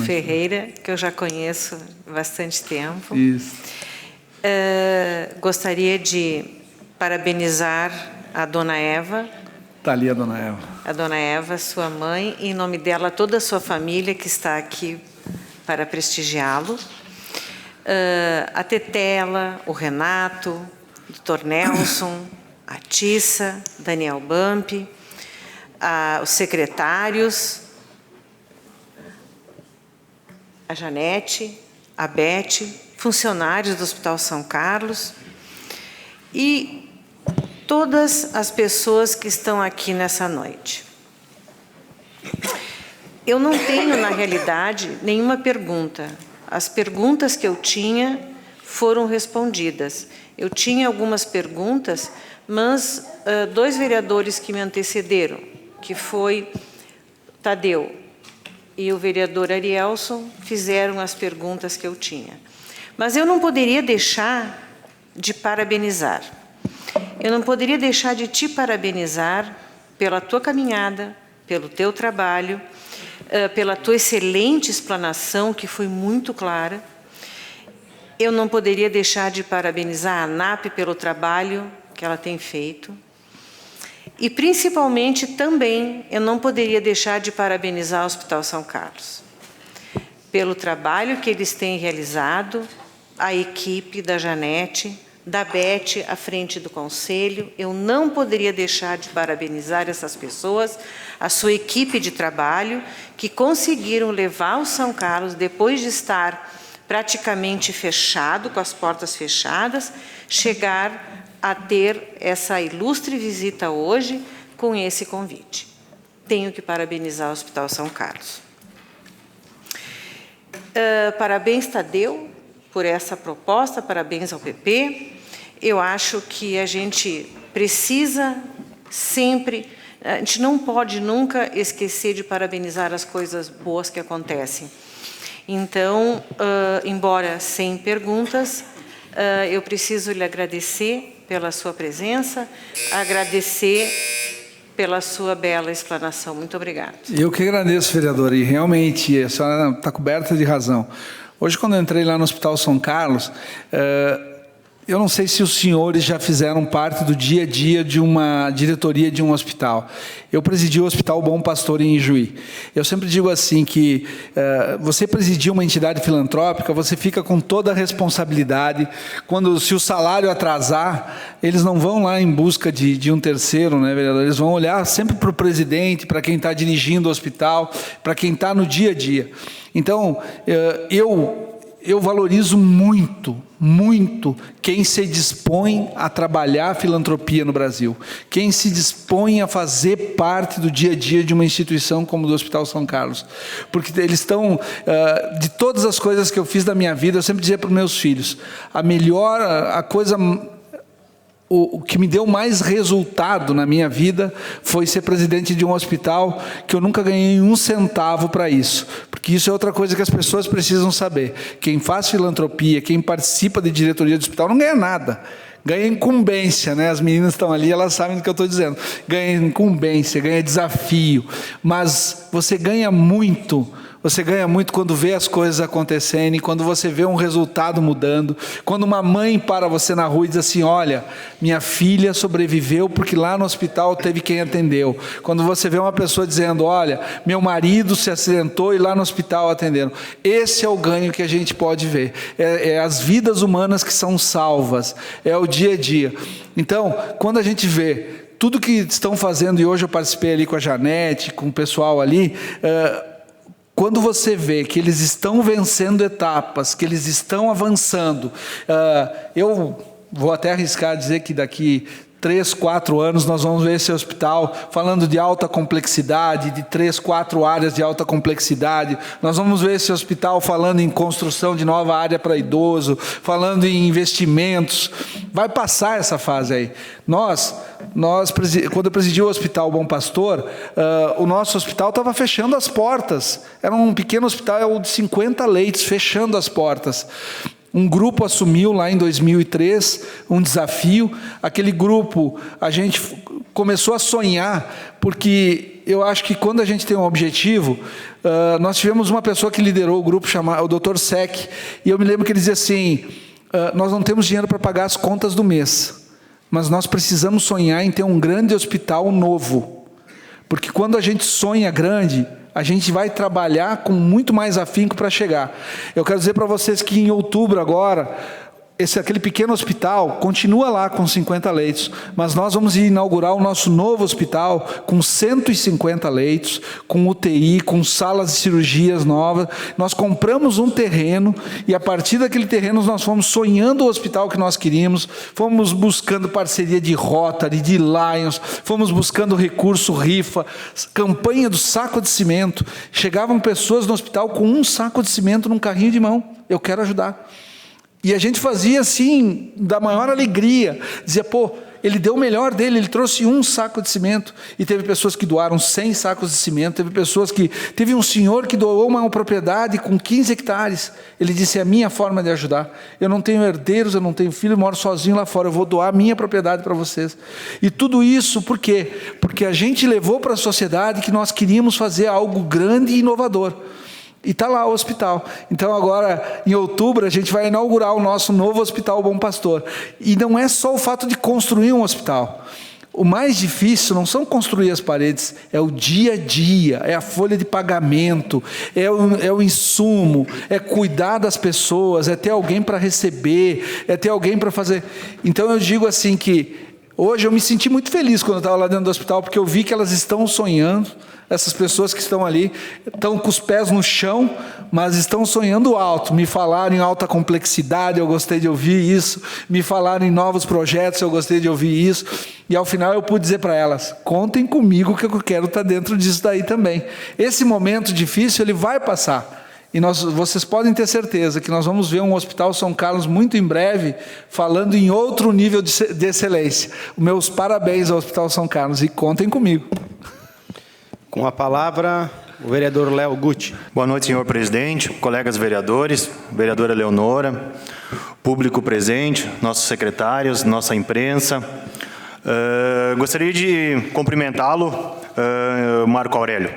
Ferreira, que eu já conheço há bastante tempo. Isso. Gostaria de parabenizar a dona Eva. Está ali a dona Eva. a dona Eva, sua mãe, e em nome dela toda a sua família que está aqui para prestigiá-lo. A Tetela, o Renato, o Dr. Nelson, a Tissa, Daniel Bampi, os secretários, a Janete, a Beth, funcionários do Hospital São Carlos e todas as pessoas que estão aqui nessa noite. Eu não tenho, na realidade, nenhuma pergunta. As perguntas que eu tinha foram respondidas. Eu tinha algumas perguntas, mas dois vereadores que me antecederam, que foi Tadeu e o vereador Arielson, fizeram as perguntas que eu tinha. Mas eu não poderia deixar de parabenizar. Eu não poderia deixar de te parabenizar pela tua caminhada, pelo teu trabalho, pela tua excelente explanação, que foi muito clara. Eu não poderia deixar de parabenizar a ANAP pelo trabalho que ela tem feito. E, principalmente, também, eu não poderia deixar de parabenizar o Hospital São Carlos pelo trabalho que eles têm realizado, a equipe da Janete, da Beth à frente do Conselho. Eu não poderia deixar de parabenizar essas pessoas, a sua equipe de trabalho, que conseguiram levar o São Carlos, depois de estar praticamente fechado, com as portas fechadas, chegar a ter essa ilustre visita hoje com esse convite. Tenho que parabenizar o Hospital São Carlos. Parabéns, Tadeu, por essa proposta, parabéns ao PP. Eu acho que a gente precisa sempre, a gente não pode nunca esquecer de parabenizar as coisas boas que acontecem. Então, embora sem perguntas, eu preciso lhe agradecer pela sua presença, agradecer pela sua bela explanação. Muito obrigada. Eu que agradeço, vereadora, e realmente a senhora está coberta de razão. Hoje, quando eu entrei lá no Hospital São Carlos, eu não sei se os senhores já fizeram parte do dia a dia de uma diretoria de um hospital. Eu presidi o Hospital Bom Pastor em Ijuí. Eu sempre digo assim que você presidir uma entidade filantrópica, você fica com toda a responsabilidade. Se o salário atrasar, eles não vão lá em busca de um terceiro, né, vereador? Eles vão olhar sempre para o presidente, para quem está dirigindo o hospital, para quem está no dia a dia. Então, eu valorizo muito, muito quem se dispõe a trabalhar a filantropia no Brasil, quem se dispõe a fazer parte do dia a dia de uma instituição como o do Hospital São Carlos, porque eles estão, de todas as coisas que eu fiz da minha vida, eu sempre dizia para os meus filhos, o que me deu mais resultado na minha vida foi ser presidente de um hospital que eu nunca ganhei um centavo para isso. Porque isso é outra coisa que as pessoas precisam saber. Quem faz filantropia, quem participa de diretoria de hospital, não ganha nada. Ganha incumbência, né? As meninas estão ali, elas sabem do que eu estou dizendo. Ganha incumbência, ganha desafio. Mas você ganha muito. Você ganha muito quando vê as coisas acontecerem, quando você vê um resultado mudando, quando uma mãe para você na rua e diz assim, olha, minha filha sobreviveu porque lá no hospital teve quem atendeu. Quando você vê uma pessoa dizendo, olha, meu marido se acidentou e lá no hospital atenderam. Esse é o ganho que a gente pode ver. É as vidas humanas que são salvas, é o dia a dia. Então, quando a gente vê tudo que estão fazendo, e hoje eu participei ali com a Janete, com o pessoal ali, quando você vê que eles estão vencendo etapas, que eles estão avançando, eu vou até arriscar dizer que daqui 3, 4 anos nós vamos ver esse hospital falando de alta complexidade, de 3, 4 áreas de alta complexidade. Nós vamos ver esse hospital falando em construção de nova área para idoso, falando em investimentos. Vai passar essa fase aí. Quando eu presidi o Hospital Bom Pastor, o nosso hospital estava fechando as portas. Era um pequeno hospital de 50 leitos, fechando as portas. Um grupo assumiu lá em 2003 um desafio. Aquele grupo, a gente começou a sonhar, porque eu acho que quando a gente tem um objetivo, nós tivemos uma pessoa que liderou o grupo, chamado o Dr. Sec, e eu me lembro que ele dizia assim, nós não temos dinheiro para pagar as contas do mês, mas nós precisamos sonhar em ter um grande hospital novo, Porque quando a gente sonha grande, a gente vai trabalhar com muito mais afinco para chegar. Eu quero dizer para vocês que em outubro agora, aquele pequeno hospital continua lá com 50 leitos, mas nós vamos inaugurar o nosso novo hospital com 150 leitos, com UTI, com salas de cirurgias novas. Nós compramos um terreno e a partir daquele terreno nós fomos sonhando o hospital que nós queríamos, fomos buscando parceria de Rotary, de Lions, fomos buscando recurso, rifa, campanha do saco de cimento. Chegavam pessoas no hospital com um saco de cimento num carrinho de mão. Eu quero ajudar. E a gente fazia assim, da maior alegria, dizia, pô, ele deu o melhor dele, ele trouxe um saco de cimento, e teve pessoas que doaram 100 sacos de cimento, teve um senhor que doou uma propriedade com 15 hectares, ele disse, é a minha forma de ajudar, eu não tenho herdeiros, eu não tenho filho, eu moro sozinho lá fora, eu vou doar a minha propriedade para vocês. E tudo isso, por quê? Porque a gente levou para a sociedade que nós queríamos fazer algo grande e inovador. E está lá o hospital. Então agora, em outubro, a gente vai inaugurar o nosso novo Hospital Bom Pastor. E não é só o fato de construir um hospital. O mais difícil não são construir as paredes, é o dia a dia, é a folha de pagamento, é o insumo, é cuidar das pessoas, é ter alguém para receber, é ter alguém para fazer. Então eu digo assim que, hoje eu me senti muito feliz quando eu estava lá dentro do hospital, porque eu vi que elas estão sonhando. Essas pessoas que estão ali estão com os pés no chão, mas estão sonhando alto. Me falaram em alta complexidade, eu gostei de ouvir isso. Me falaram em novos projetos, eu gostei de ouvir isso. E ao final eu pude dizer para elas, contem comigo que eu quero estar dentro disso daí também. Esse momento difícil, ele vai passar. E vocês podem ter certeza que nós vamos ver um Hospital São Carlos muito em breve, falando em outro nível de excelência. Meus parabéns ao Hospital São Carlos e contem comigo. Com a palavra, o vereador Léo Gucci. Boa noite, senhor presidente, colegas vereadores, vereadora Leonora, público presente, nossos secretários, nossa imprensa. Gostaria de cumprimentá-lo, Marco Aurélio.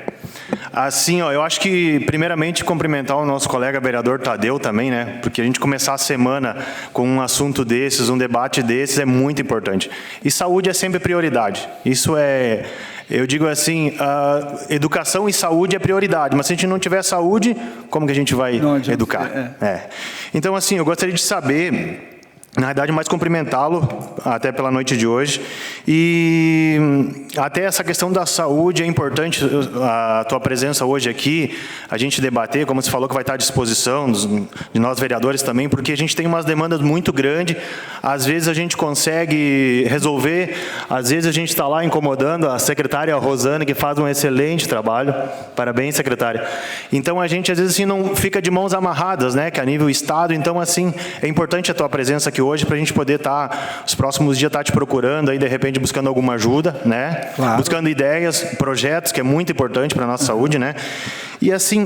Assim, eu acho que, primeiramente, cumprimentar o nosso colega vereador Tadeu também, né? Porque a gente começar a semana com um assunto desses, um debate desses, é muito importante. E saúde é sempre prioridade. Isso é... Eu digo assim, educação e saúde é prioridade, mas se a gente não tiver saúde, como que a gente vai educar? Então, assim, eu gostaria de saber, na verdade, mais cumprimentá-lo, até pela noite de hoje, e até essa questão da saúde é importante, a tua presença hoje aqui, a gente debater, como você falou que vai estar à disposição de nós vereadores também, porque a gente tem umas demandas muito grandes, às vezes a gente consegue resolver, às vezes a gente está lá incomodando a secretária Rosane, que faz um excelente trabalho, parabéns, secretária. Então a gente às vezes assim não fica de mãos amarradas, né, que a nível estado, então assim, é importante a tua presença aqui hoje para a gente poder estar, os próximos dias, estar te procurando, aí de repente buscando alguma ajuda, né? Claro. Buscando ideias, projetos, que é muito importante para a nossa saúde, né? E assim,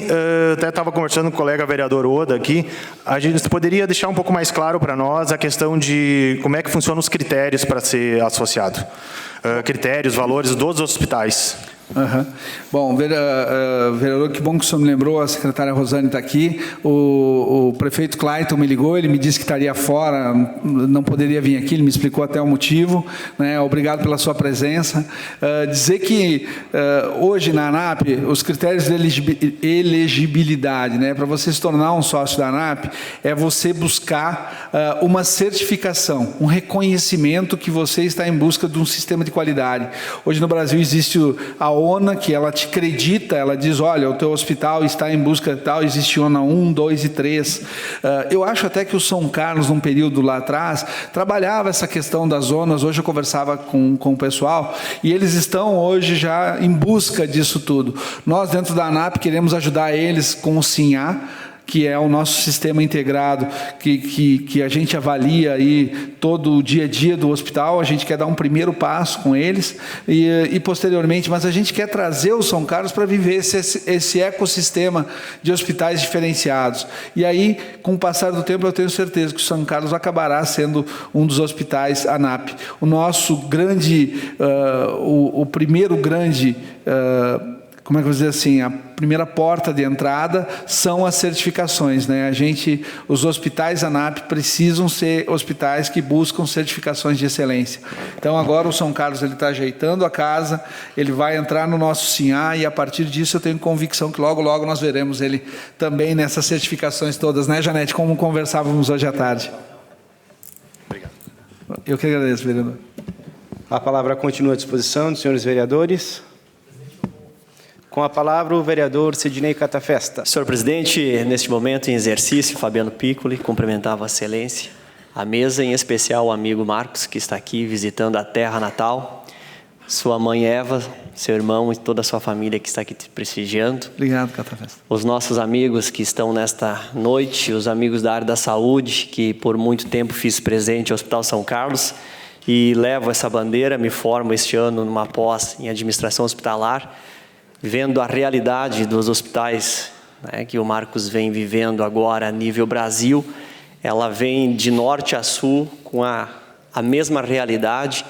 até estava conversando com o colega vereador Oda aqui, a gente poderia deixar um pouco mais claro para nós a questão de como é que funcionam os critérios para ser associado. Critérios, valores dos hospitais. Uhum. Bom, vereador, que bom que o senhor me lembrou, a secretária Rosane está aqui, o prefeito Clayton me ligou, ele me disse que estaria fora, não poderia vir aqui, ele me explicou até o motivo, né? Obrigado pela sua presença. Dizer que hoje na ANAP, os critérios de elegibilidade, né, para você se tornar um sócio da ANAP, é você buscar uma certificação, um reconhecimento que você está em busca de um sistema de qualidade. Hoje no Brasil existe a ONA, que ela te acredita, ela diz, olha, o teu hospital está em busca de tal, existe ONA 1, 2 e 3. Eu acho até que o São Carlos, num período lá atrás, trabalhava essa questão das zonas. Hoje eu conversava com o pessoal, e eles estão hoje já em busca disso tudo. Nós, dentro da ANAP, queremos ajudar eles com o SINHA, que é o nosso sistema integrado, que a gente avalia aí todo o dia a dia do hospital. A gente quer dar um primeiro passo com eles e posteriormente, mas a gente quer trazer o São Carlos para viver esse ecossistema de hospitais diferenciados. E aí, com o passar do tempo, eu tenho certeza que o São Carlos acabará sendo um dos hospitais ANAP. O nosso grande, o primeiro grande como é que eu vou dizer assim, a primeira porta de entrada são as certificações, né? Os hospitais ANAP precisam ser hospitais que buscam certificações de excelência. Então agora o São Carlos ele está ajeitando a casa, ele vai entrar no nosso SINHA e a partir disso eu tenho convicção que logo logo nós veremos ele também nessas certificações todas, né, Janete? Como conversávamos hoje à tarde. Obrigado. Eu que agradeço, vereador. A palavra continua à disposição dos senhores vereadores. Com a palavra, o vereador Sidnei Catafesta. Senhor presidente, neste momento em exercício, Fabiano Piccoli, cumprimentar Vossa Excelência, a mesa, em especial o amigo Marcos, que está aqui visitando a terra natal, sua mãe Eva, seu irmão e toda a sua família que está aqui te prestigiando. Obrigado, Catafesta. Os nossos amigos que estão nesta noite, os amigos da área da saúde, que por muito tempo fiz presente ao Hospital São Carlos e levo essa bandeira, me formo este ano numa pós em administração hospitalar, vendo a realidade dos hospitais, né, que o Marcos vem vivendo agora a nível Brasil. Ela vem de norte a sul com a mesma realidade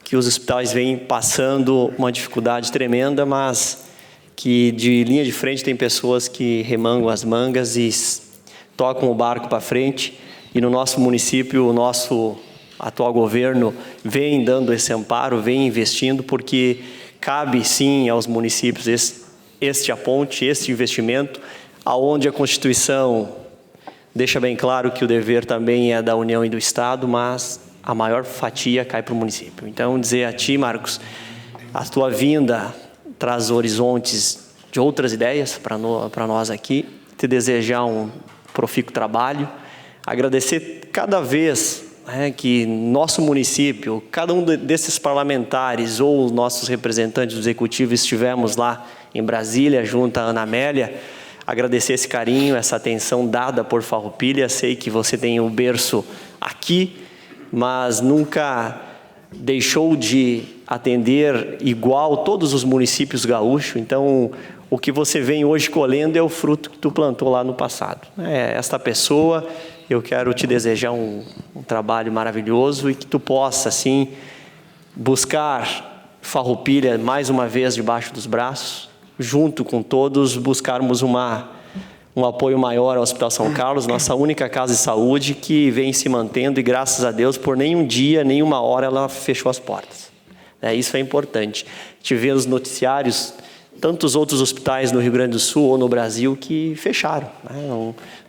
que os hospitais vêm passando, uma dificuldade tremenda, mas que de linha de frente tem pessoas que remangam as mangas e tocam o barco para frente. E no nosso município, o nosso atual governo vem dando esse amparo, vem investindo, porque cabe sim aos municípios este aponte, este investimento, aonde a Constituição deixa bem claro que o dever também é da União e do Estado, mas a maior fatia cai para o município. Então, dizer a ti, Marcos, a tua vinda traz horizontes de outras ideias para nós aqui, te desejar um profícuo trabalho, agradecer cada vez que nosso município, cada um desses parlamentares ou os nossos representantes do Executivo estivemos lá em Brasília, junto à Ana Amélia, agradecer esse carinho, essa atenção dada por Farroupilha. Sei que você tem o berço aqui, mas nunca deixou de atender igual todos os municípios gaúchos. Então, o que você vem hoje colhendo é o fruto que tu plantou lá no passado. Esta pessoa, eu quero te desejar um trabalho maravilhoso e que tu possa, assim, buscar Farroupilha mais uma vez debaixo dos braços, junto com todos, buscarmos um apoio maior ao Hospital São Carlos, nossa única casa de saúde que vem se mantendo e, graças a Deus, por nenhum dia, nenhuma hora ela fechou as portas. Isso é importante. Tivemos noticiários, tantos outros hospitais no Rio Grande do Sul ou no Brasil que fecharam,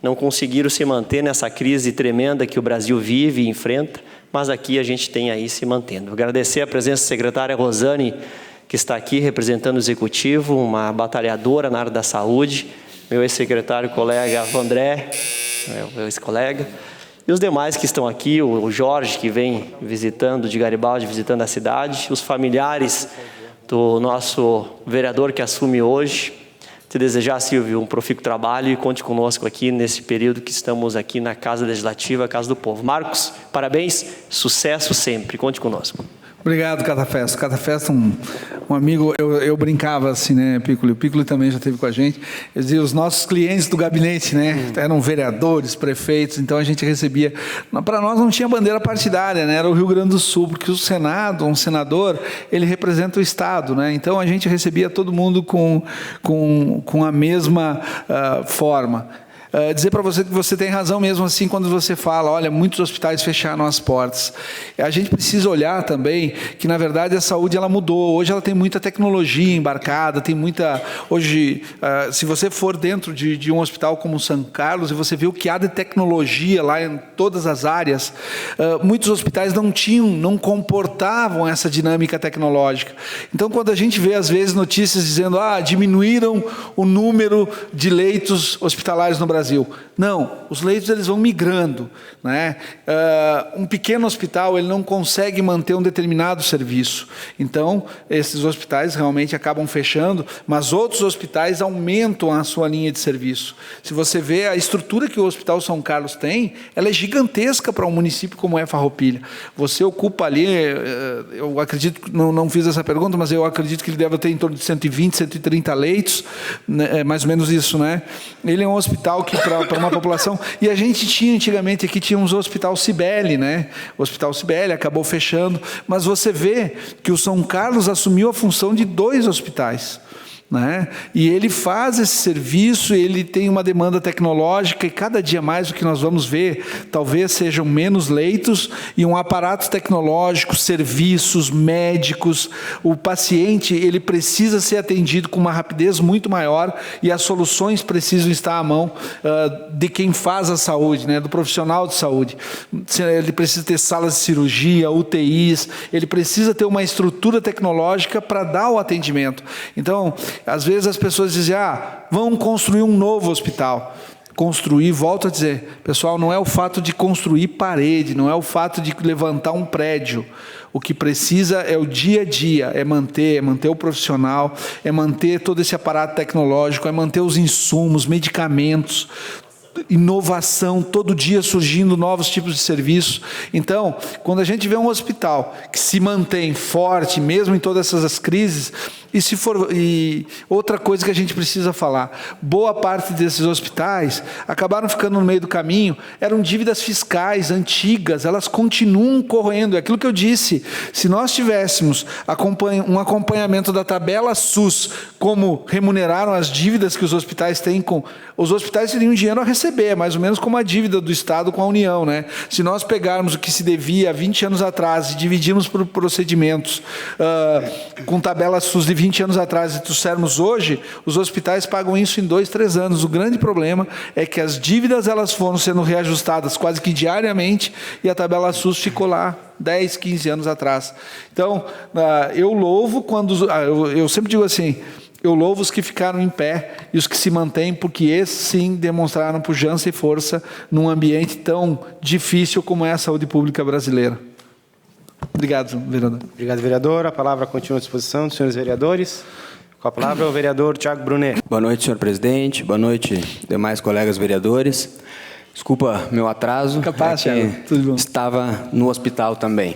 não conseguiram se manter nessa crise tremenda que o Brasil vive e enfrenta, mas aqui a gente tem aí se mantendo. Agradecer a presença da secretária Rosane, que está aqui representando o Executivo, uma batalhadora na área da saúde, meu ex-secretário colega André, meu ex-colega, e os demais que estão aqui, o Jorge, que vem visitando, de Garibaldi, visitando a cidade, os familiares do nosso vereador que assume hoje. Te desejar, Silvio, um profícuo trabalho e conte conosco aqui nesse período que estamos aqui na Casa Legislativa, Casa do Povo. Marcos, parabéns, sucesso sempre, conte conosco. Obrigado, Catafesta. Catafesta, um amigo, eu brincava assim, né, Piccoli? O Piccoli também já esteve com a gente. Eu dizia, os nossos clientes do gabinete, né, eram vereadores, prefeitos, então a gente recebia. Para nós não tinha bandeira partidária, né, era o Rio Grande do Sul, porque o Senado, um senador, ele representa o Estado, né, então a gente recebia todo mundo com a mesma forma. Dizer para você que você tem razão mesmo assim quando você fala, olha, muitos hospitais fecharam as portas. A gente precisa olhar também que, na verdade, a saúde ela mudou. Hoje ela tem muita tecnologia embarcada, tem muita... Hoje, se você for dentro de um hospital como o São Carlos e você vê o que há de tecnologia lá em todas as áreas, muitos hospitais não comportavam essa dinâmica tecnológica. Então, quando a gente vê, às vezes, notícias dizendo, diminuíram o número de leitos hospitalares no Brasil. Não, os leitos eles vão migrando, né? Um pequeno hospital ele não consegue manter um determinado serviço. Então, esses hospitais realmente acabam fechando, mas outros hospitais aumentam a sua linha de serviço. Se você vê a estrutura que o Hospital São Carlos tem, ela é gigantesca para um município como é Farroupilha. Você ocupa ali, eu acredito, não fiz essa pergunta, mas eu acredito que ele deve ter em torno de 120, 130 leitos, né? Mais ou menos isso, né? Ele é um hospital que para uma população... E a gente tinha, antigamente, aqui tínhamos o Hospital Cibele, né? O Hospital Cibele acabou fechando, mas você vê que o São Carlos assumiu a função de 2 hospitais. né? E ele faz esse serviço, ele tem uma demanda tecnológica, e cada dia mais o que nós vamos ver talvez sejam menos leitos e um aparato tecnológico, serviços médicos. O paciente, ele precisa ser atendido com uma rapidez muito maior, e as soluções precisam estar à mão de quem faz a saúde, né? Do profissional de saúde. Ele precisa ter salas de cirurgia, UTIs, ele precisa ter uma estrutura tecnológica para dar o atendimento. Então, às vezes as pessoas dizem, vamos construir um novo hospital. Construir, volto a dizer, pessoal, não é o fato de construir parede, não é o fato de levantar um prédio. O que precisa é o dia a dia, é manter o profissional, é manter todo esse aparato tecnológico, é manter os insumos, medicamentos, inovação, todo dia surgindo novos tipos de serviços. Então, quando a gente vê um hospital que se mantém forte, mesmo em todas essas crises, e outra coisa que a gente precisa falar, boa parte desses hospitais acabaram ficando no meio do caminho, eram dívidas fiscais antigas, elas continuam correndo. É aquilo que eu disse, se nós tivéssemos um acompanhamento da tabela SUS, como remuneraram as dívidas que os hospitais têm os hospitais teriam dinheiro a receber, mais ou menos como a dívida do Estado com a União, né? Se nós pegarmos o que se devia há 20 anos atrás e dividirmos por procedimentos com tabela SUS de 20 anos atrás e trouxermos hoje, os hospitais pagam isso em 2, 3 anos. O grande problema é que as dívidas elas foram sendo reajustadas quase que diariamente, e a tabela SUS ficou lá 10, 15 anos atrás. Então, eu louvo eu sempre digo assim, eu louvo os que ficaram em pé e os que se mantêm, porque esses sim demonstraram pujança e força num ambiente tão difícil como é a saúde pública brasileira. Obrigado, vereador. Obrigado, vereador. A palavra continua à disposição dos senhores vereadores. Com a palavra o vereador Tiago Brunet. Boa noite, senhor presidente. Boa noite, demais colegas vereadores. Desculpa meu atraso. Capaz, Tiago. Tudo bom. Estava no hospital também.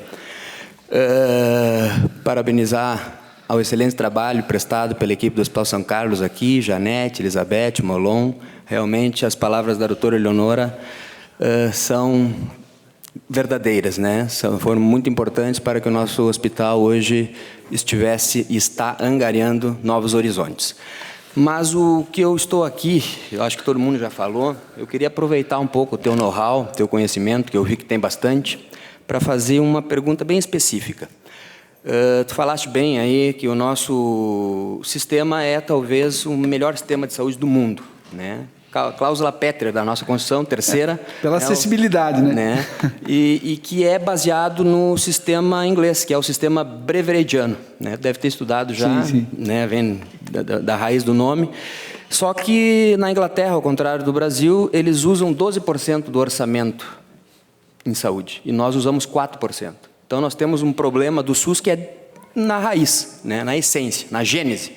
Parabenizar ao excelente trabalho prestado pela equipe do Hospital São Carlos aqui, Janete, Elizabeth, Molon. Realmente, as palavras da doutora Eleonora são verdadeiras, né? Foram muito importantes para que o nosso hospital hoje estivesse e está angariando novos horizontes. Mas o que eu estou aqui, eu acho que todo mundo já falou, eu queria aproveitar um pouco o teu know-how, teu conhecimento, que eu vi que tem bastante, para fazer uma pergunta bem específica. Tu falaste bem aí que o nosso sistema é talvez o melhor sistema de saúde do mundo, né? Cláusula pétrea da nossa Constituição, terceira. Pela acessibilidade, né? E que é baseado no sistema inglês, que é o sistema beveridgeano, né? Deve ter estudado já, sim. Né? Vem da raiz do nome. Só que na Inglaterra, ao contrário do Brasil, eles usam 12% do orçamento em saúde, e nós usamos 4%. Então nós temos um problema do SUS que é na raiz, né? Na essência, na gênese.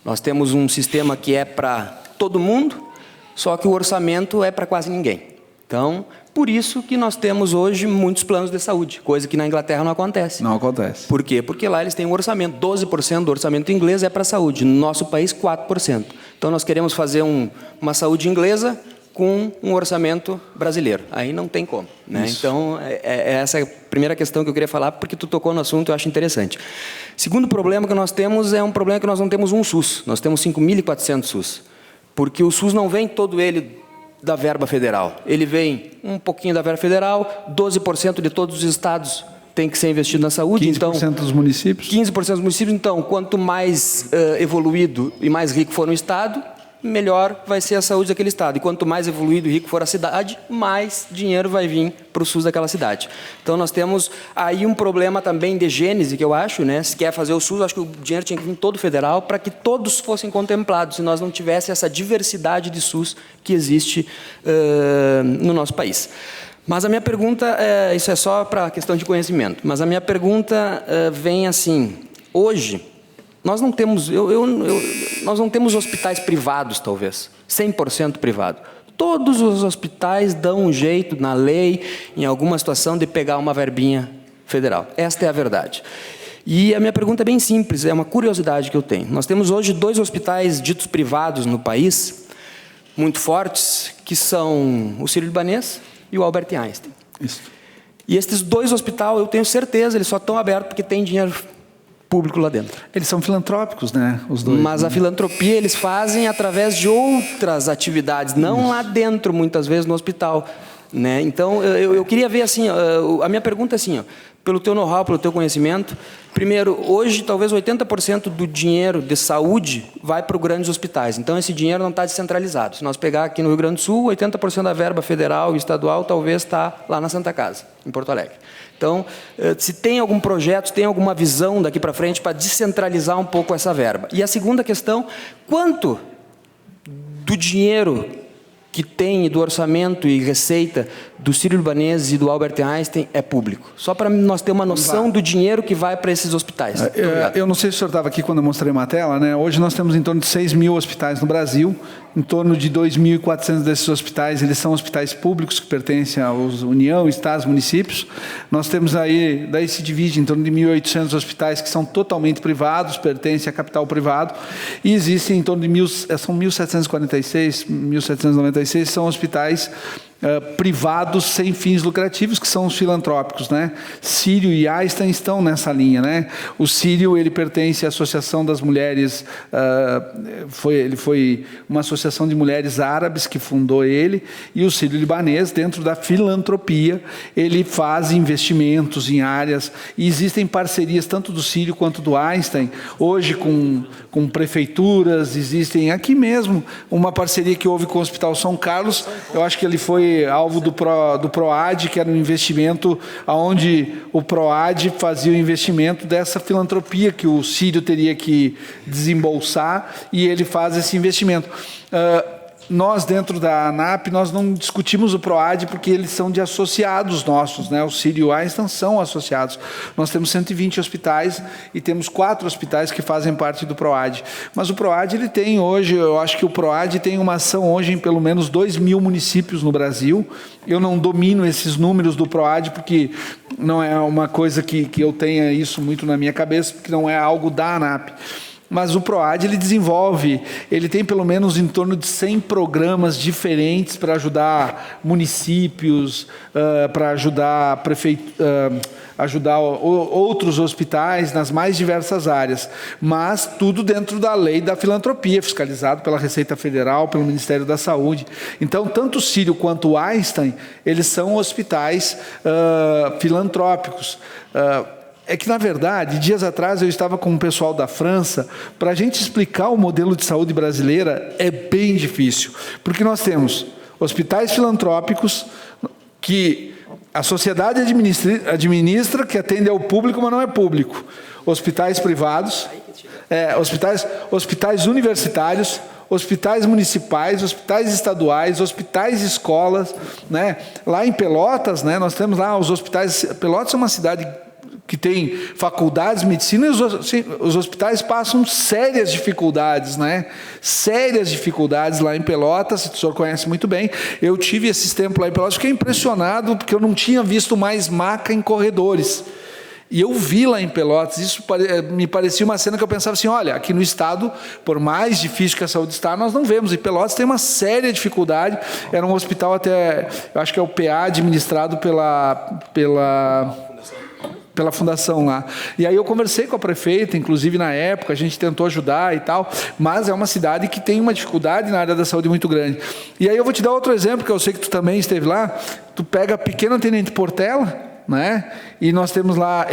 Nós temos um sistema que é para todo mundo, só que o orçamento é para quase ninguém. Então, por isso que nós temos hoje muitos planos de saúde, coisa que na Inglaterra não acontece. Não acontece. Por quê? Porque lá eles têm um orçamento, 12% do orçamento inglês é para a saúde, no nosso país 4%. Então nós queremos fazer uma saúde inglesa com um orçamento brasileiro. Aí não tem como, né? Então, essa é a primeira questão que eu queria falar, porque tu tocou no assunto, eu acho interessante. Segundo problema que nós temos é um problema que nós não temos um SUS, nós temos 5.400 SUS. Porque o SUS não vem todo ele da verba federal. Ele vem um pouquinho da verba federal, 12% de todos os estados tem que ser investido na saúde. 15% dos municípios? 15% dos municípios. Então, quanto mais evoluído e mais rico for no estado, melhor vai ser a saúde daquele estado. E quanto mais evoluído e rico for a cidade, mais dinheiro vai vir para o SUS daquela cidade. Então, nós temos aí um problema também de gênese, que eu acho, né? Se quer fazer o SUS, eu acho que o dinheiro tinha que vir todo federal para que todos fossem contemplados, se nós não tivéssemos essa diversidade de SUS que existe no nosso país. Mas a minha pergunta, isso é só para a questão de conhecimento, mas a minha pergunta vem assim, hoje, nós não temos, nós não temos hospitais privados, talvez, 100% privado. Todos os hospitais dão um jeito, na lei, em alguma situação, de pegar uma verbinha federal. Esta é a verdade. E a minha pergunta é bem simples, é uma curiosidade que eu tenho. Nós temos hoje 2 hospitais ditos privados no país, muito fortes, que são o Sírio-Libanês e o Albert Einstein. Isso. E esses 2 hospitais, eu tenho certeza, eles só estão abertos porque tem dinheiro público lá dentro. Eles são filantrópicos, né? Os dois. Mas a filantropia eles fazem através de outras atividades, não lá dentro, muitas vezes, no hospital. Né? Então, eu queria ver assim, a minha pergunta é assim, pelo teu know-how, pelo teu conhecimento, primeiro, hoje talvez 80% do dinheiro de saúde vai para os grandes hospitais, então esse dinheiro não está descentralizado. Se nós pegar aqui no Rio Grande do Sul, 80% da verba federal e estadual talvez está lá na Santa Casa, em Porto Alegre. Então, se tem algum projeto, se tem alguma visão daqui para frente para descentralizar um pouco essa verba. E a segunda questão, quanto do dinheiro que tem do orçamento e receita do Sírio-Libanês e do Albert Einstein é público? Só para nós ter uma noção do dinheiro que vai para esses hospitais. Eu não sei se o senhor estava aqui quando eu mostrei uma tela, né? Hoje nós temos em torno de 6 mil hospitais no Brasil, em torno de 2.400 desses hospitais, eles são hospitais públicos que pertencem à União, estados, municípios. Nós temos aí, daí se divide em torno de 1.800 hospitais que são totalmente privados, pertencem a capital privado, e existem em torno de são 1.746, 1.796, são hospitais privados sem fins lucrativos, que são os filantrópicos, né? Sírio e Einstein estão nessa linha, né? O Sírio, ele pertence à Associação das Mulheres, ele foi uma associação de mulheres árabes que fundou ele, e o Sírio-Libanês, dentro da filantropia, ele faz investimentos em áreas, e existem parcerias tanto do Sírio quanto do Einstein, hoje com prefeituras, existem aqui mesmo uma parceria que houve com o Hospital São Carlos, eu acho que ele foi alvo do PROAD, que era um investimento onde o PROAD fazia o investimento dessa filantropia que o Sírio teria que desembolsar, e ele faz esse investimento. Nós, dentro da ANAP, nós não discutimos o PROAD porque eles são de associados nossos, né? O Sírio e o Einstein são associados. Nós temos 120 hospitais e temos 4 hospitais que fazem parte do PROAD. Mas o PROAD, ele tem hoje, eu acho que o PROAD tem uma ação hoje em pelo menos 2.000 municípios no Brasil. Eu não domino esses números do PROAD porque não é uma coisa que eu tenha isso muito na minha cabeça, porque não é algo da ANAP. Mas o PROAD, ele desenvolve, ele tem pelo menos em torno de 100 programas diferentes para ajudar municípios, para ajudar ajudar outros hospitais nas mais diversas áreas, mas tudo dentro da lei da filantropia, fiscalizado pela Receita Federal, pelo Ministério da Saúde. Então, tanto o Sírio quanto o Einstein, eles são hospitais filantrópicos. É que, na verdade, dias atrás eu estava com o pessoal da França, para a gente explicar o modelo de saúde brasileira é bem difícil, porque nós temos hospitais filantrópicos que a sociedade administra, que atende ao público, mas não é público. Hospitais privados, hospitais universitários, hospitais municipais, hospitais estaduais, hospitais escolas, né? Lá em Pelotas, né, nós temos lá os hospitais. Pelotas é uma cidade que tem faculdades de medicina, e os hospitais passam sérias dificuldades, né? Sérias dificuldades lá em Pelotas, o senhor conhece muito bem. Eu tive esses tempos lá em Pelotas, fiquei impressionado, porque eu não tinha visto mais maca em corredores. E eu vi lá em Pelotas, isso me parecia uma cena que eu pensava assim, olha, aqui no estado, por mais difícil que a saúde está, nós não vemos. E Pelotas tem uma séria dificuldade, era um hospital até, eu acho que é o PA, administrado pela fundação lá. E aí eu conversei com a prefeita, inclusive na época, a gente tentou ajudar e tal, mas é uma cidade que tem uma dificuldade na área da saúde muito grande. E aí eu vou te dar outro exemplo, que eu sei que tu também esteve lá, tu pega a pequena Tenente Portela, né? E nós temos lá...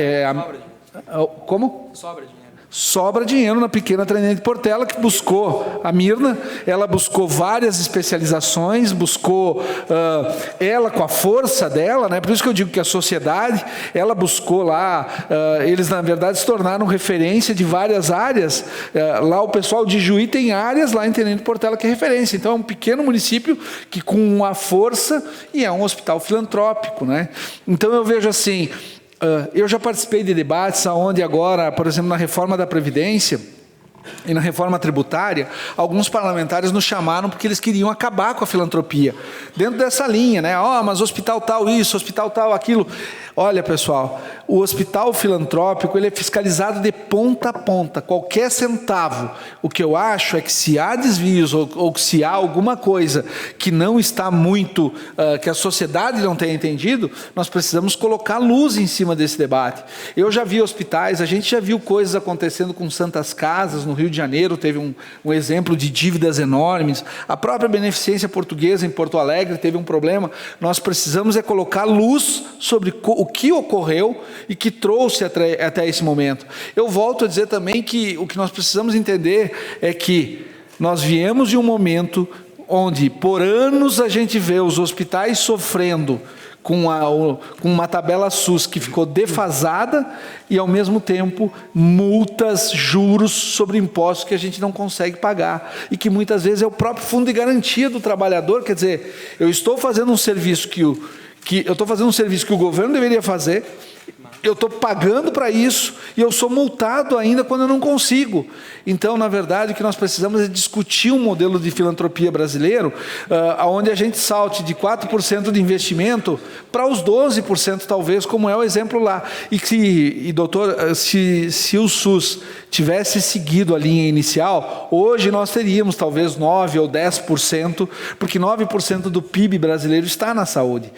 Como? Sobra dinheiro. Sobra dinheiro na pequena Tenente Portela, que buscou a Mirna, ela buscou várias especializações, buscou ela com a força dela, né? Por isso que eu digo que a sociedade, ela buscou lá, eles na verdade se tornaram referência de várias áreas, lá o pessoal de Juí tem áreas lá em Tenente Portela que é referência, então é um pequeno município que com a força, e é um hospital filantrópico, né? Então eu vejo assim, eu já participei de debates onde agora, por exemplo, na reforma da Previdência e na reforma tributária, alguns parlamentares nos chamaram porque eles queriam acabar com a filantropia. Dentro dessa linha, né? Mas hospital tal isso, hospital tal aquilo. Olha, pessoal, o hospital filantrópico ele é fiscalizado de ponta a ponta, qualquer centavo. O que eu acho é que se há desvios ou se há alguma coisa que não está muito, que a sociedade não tenha entendido, nós precisamos colocar luz em cima desse debate. Eu já vi hospitais, a gente já viu coisas acontecendo com santas casas, no Rio de Janeiro teve um exemplo de dívidas enormes, a própria Beneficência Portuguesa em Porto Alegre teve um problema. Nós precisamos colocar luz sobre o que ocorreu e que trouxe até esse momento. Eu volto a dizer também que o que nós precisamos entender é que nós viemos de um momento onde por anos a gente vê os hospitais sofrendo com uma tabela SUS que ficou defasada e, ao mesmo tempo, multas, juros sobre impostos que a gente não consegue pagar e que muitas vezes é o próprio fundo de garantia do trabalhador. Quer dizer, eu estou fazendo um serviço que o governo deveria fazer, eu estou pagando para isso e eu sou multado ainda quando eu não consigo. Então, na verdade, o que nós precisamos é discutir um modelo de filantropia brasileiro, onde a gente salte de 4% de investimento para os 12%, talvez, como é o exemplo lá. Doutor, se o SUS tivesse seguido a linha inicial, hoje nós teríamos talvez 9% ou 10%, porque 9% do PIB brasileiro está na saúde.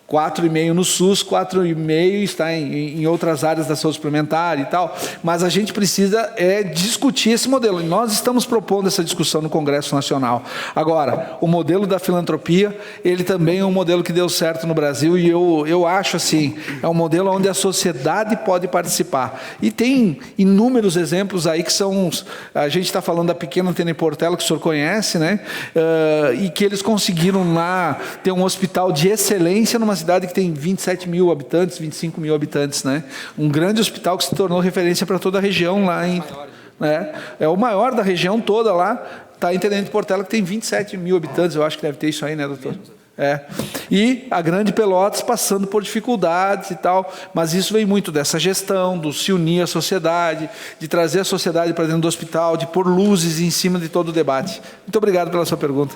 4,5% no SUS, 4,5% está em outras áreas da saúde suplementar e tal, mas a gente precisa discutir esse modelo, e nós estamos propondo essa discussão no Congresso Nacional. Agora, o modelo da filantropia, ele também é um modelo que deu certo no Brasil, e eu acho assim, é um modelo onde a sociedade pode participar, e tem inúmeros exemplos aí que são, a gente está falando da pequena Antena em Portela, que o senhor conhece, né? E que eles conseguiram lá ter um hospital de excelência numa cidade que tem 27 mil habitantes, 25 mil habitantes, né? Um grande hospital que se tornou referência para toda a região lá, né? É o maior da região toda lá, está em Tenente Portela, que tem 27 mil habitantes, eu acho que deve ter isso aí, né, doutor? E a Grande Pelotas passando por dificuldades e tal, mas isso vem muito dessa gestão, do se unir à sociedade, de trazer a sociedade para dentro do hospital, de pôr luzes em cima de todo o debate. Muito obrigado pela sua pergunta.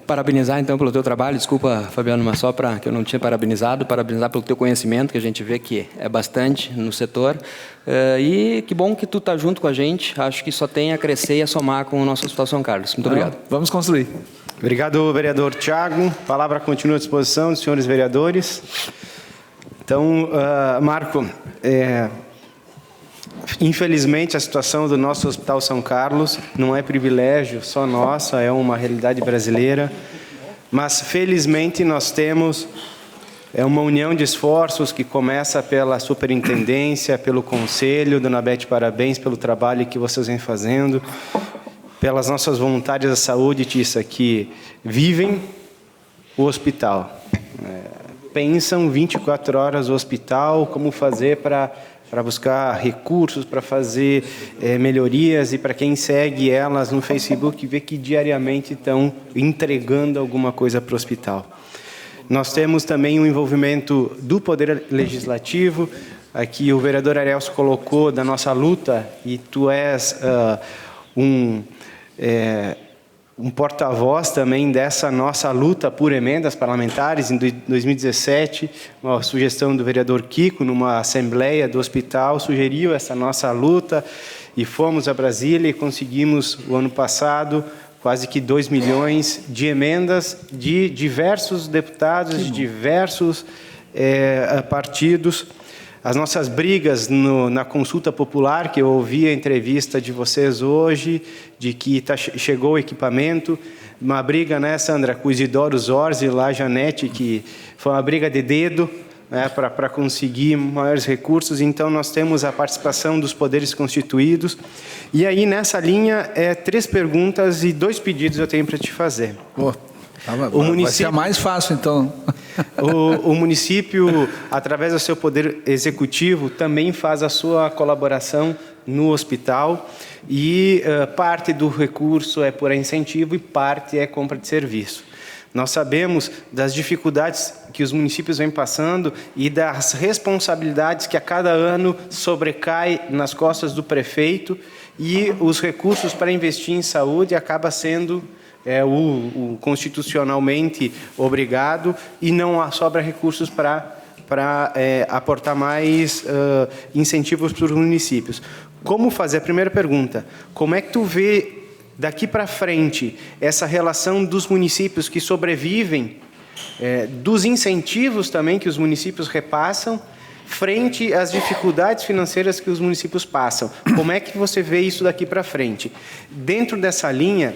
Parabenizar então pelo teu trabalho, desculpa, Fabiano, mas só para que eu não tinha parabenizar pelo teu conhecimento, que a gente vê que é bastante no setor, e que bom que tu está junto com a gente, acho que só tem a crescer e a somar com o nosso Hospital São Carlos. Muito obrigado. Vamos construir. Obrigado, vereador Tiago. A palavra continua à disposição dos senhores vereadores. Então, Marco, infelizmente, a situação do nosso Hospital São Carlos não é privilégio só nosso, é uma realidade brasileira, mas felizmente nós temos uma união de esforços que começa pela superintendência, pelo conselho. Dona Beth, parabéns pelo trabalho que vocês vêm fazendo, pelas nossas voluntárias da saúde, Tissa, que vivem o hospital, pensam 24 horas o hospital, como fazer para buscar recursos, para fazer melhorias, e para quem segue elas no Facebook, vê que diariamente estão entregando alguma coisa para o hospital. Nós temos também o envolvimento do Poder Legislativo. Aqui o vereador Arielso colocou da nossa luta, e tu és um porta-voz também dessa nossa luta por emendas parlamentares. Em 2017, uma sugestão do vereador Kiko, numa assembleia do hospital, sugeriu essa nossa luta, e fomos a Brasília e conseguimos, o ano passado, quase que 2 milhões de emendas de diversos deputados, de diversos partidos. As nossas brigas na consulta popular, que eu ouvi a entrevista de vocês hoje, de que chegou o equipamento, uma briga, né, Sandra, com o Isidoro Zorzi, lá, Janete, que foi uma briga de dedo, né, para conseguir maiores recursos. Então, nós temos a participação dos poderes constituídos. E aí, nessa linha, 3 perguntas e 2 pedidos eu tenho para te fazer. Vai ser mais fácil, então. O município, através do seu poder executivo, também faz a sua colaboração no hospital, e parte do recurso é por incentivo e parte é compra de serviço. Nós sabemos das dificuldades que os municípios vêm passando e das responsabilidades que a cada ano sobrecai nas costas do prefeito, e os recursos para investir em saúde acaba sendo o constitucionalmente obrigado, e não sobra recursos para para aportar mais incentivos para os municípios. Como fazer? A primeira pergunta, como é que tu vê daqui para frente essa relação dos municípios que sobrevivem, dos incentivos também que os municípios repassam, frente às dificuldades financeiras que os municípios passam? Como é que você vê isso daqui para frente? Dentro dessa linha,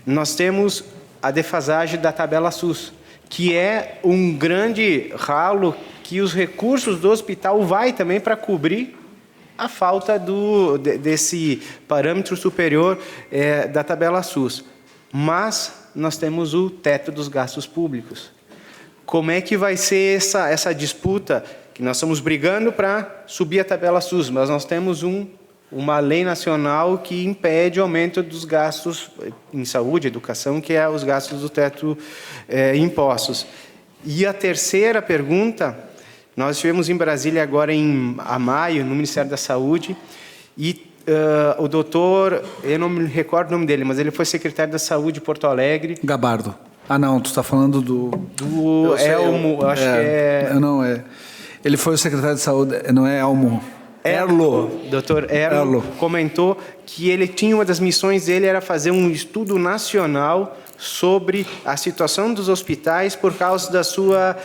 nós temos a defasagem da tabela SUS, que é um grande ralo que os recursos do hospital vai também para cobrir a falta desse parâmetro superior da tabela SUS. Mas nós temos o teto dos gastos públicos. Como é que vai ser essa disputa? Que nós estamos brigando para subir a tabela SUS, mas nós temos uma lei nacional que impede o aumento dos gastos em saúde, educação, que é os gastos do teto impostos. E a terceira pergunta, nós estivemos em Brasília agora a maio, no Ministério da Saúde, e o doutor, eu não me recordo o nome dele, mas ele foi secretário da Saúde de Porto Alegre. Gabardo. Ah, não, tu está falando do Elmo, acho que é... Não, ele foi o secretário de Saúde, não é Elmo. Erlo. Dr. Erlo comentou que ele tinha, uma das missões dele era fazer um estudo nacional sobre a situação dos hospitais por causa da sua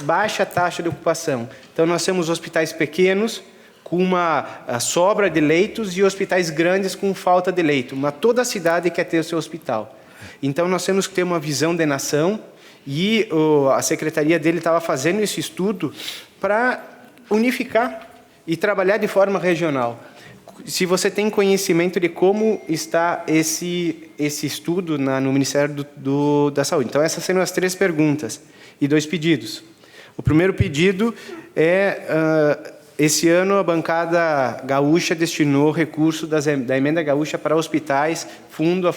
baixa taxa de ocupação. Então, nós temos hospitais pequenos com uma sobra de leitos e hospitais grandes com falta de leito. Mas toda a cidade quer ter o seu hospital. Então, nós temos que ter uma visão de nação e a secretaria dele estava fazendo esse estudo para unificar e trabalhar de forma regional. Se você tem conhecimento de como está esse estudo no Ministério da Saúde. Então, essas são as 3 perguntas e 2 pedidos. O primeiro pedido esse ano a bancada gaúcha destinou recurso da emenda gaúcha para hospitais, fundo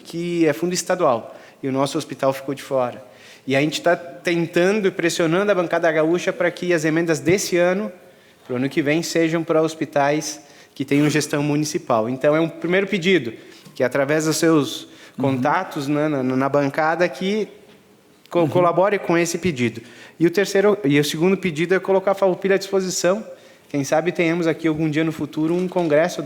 que é fundo estadual, e o nosso hospital ficou de fora. E a gente está tentando e pressionando a bancada gaúcha para que as emendas desse ano, para o ano que vem, sejam para hospitais que tenham gestão municipal. Então, é um primeiro pedido, que através dos seus contatos na bancada aqui, colabore com esse pedido. E o segundo pedido é colocar a Farroupilha à disposição. Quem sabe tenhamos aqui algum dia no futuro um congresso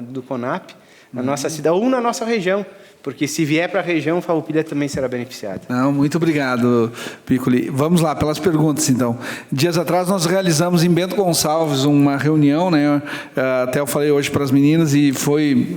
do CONAP, na nossa cidade ou na nossa região, porque se vier para a região, Farroupilha também será beneficiada. Não, muito obrigado, Piccoli. Vamos lá, pelas perguntas, então. Dias atrás, nós realizamos em Bento Gonçalves uma reunião, né? Até eu falei hoje para as meninas, e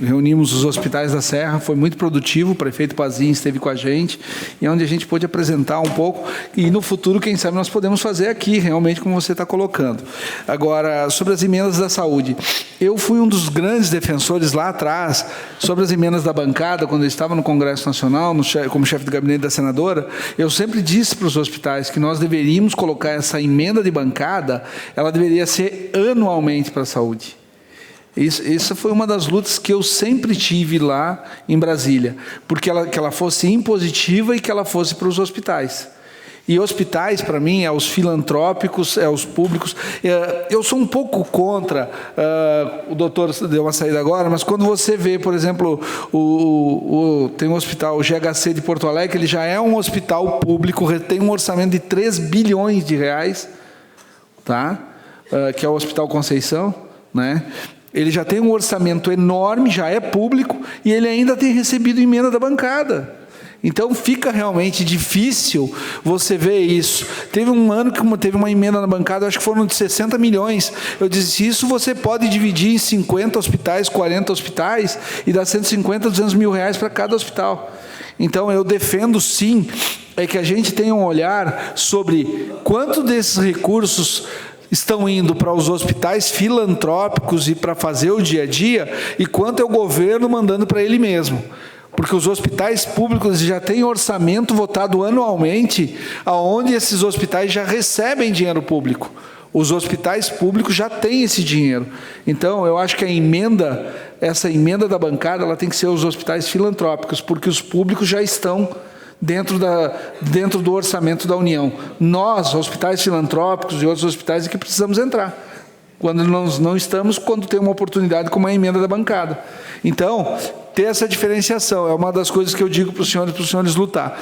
reunimos os hospitais da Serra, foi muito produtivo, o prefeito Pazin esteve com a gente, e onde a gente pôde apresentar um pouco, e no futuro, quem sabe, nós podemos fazer aqui, realmente, como você está colocando. Agora, sobre as emendas da saúde, eu fui um dos grandes defensores lá atrás, sobre as emendas da bancada, quando eu estava no Congresso Nacional, como chefe de gabinete da senadora, eu sempre disse para os hospitais que nós deveríamos colocar essa emenda de bancada, ela deveria ser anualmente para a saúde. Isso foi uma das lutas que eu sempre tive lá em Brasília, porque que ela fosse impositiva e que ela fosse para os hospitais. E hospitais, para mim, os filantrópicos, os públicos. Eu sou um pouco contra, o doutor deu uma saída agora, mas quando você vê, por exemplo, tem um hospital, o GHC de Porto Alegre, ele já é um hospital público, tem um orçamento de 3 bilhões de reais, tá? Que é o Hospital Conceição, né? Ele já tem um orçamento enorme, já é público, e ele ainda tem recebido emenda da bancada. Então, fica realmente difícil você ver isso. Teve um ano que teve uma emenda na bancada, acho que foram de 60 milhões. Eu disse, isso você pode dividir em 50 hospitais, 40 hospitais, e dar 150, 200 mil reais para cada hospital. Então, eu defendo, sim, que a gente tenha um olhar sobre quanto desses recursos estão indo para os hospitais filantrópicos e para fazer o dia a dia, e quanto é o governo mandando para ele mesmo. Porque os hospitais públicos já têm orçamento votado anualmente, onde esses hospitais já recebem dinheiro público. Os hospitais públicos já têm esse dinheiro. Então, eu acho que essa emenda da bancada, ela tem que ser os hospitais filantrópicos, porque os públicos já estão dentro do orçamento da União. Nós, hospitais filantrópicos e outros hospitais, é que precisamos entrar. Quando nós não estamos, quando tem uma oportunidade como a emenda da bancada. Então, ter essa diferenciação é uma das coisas que eu digo para os senhores lutar.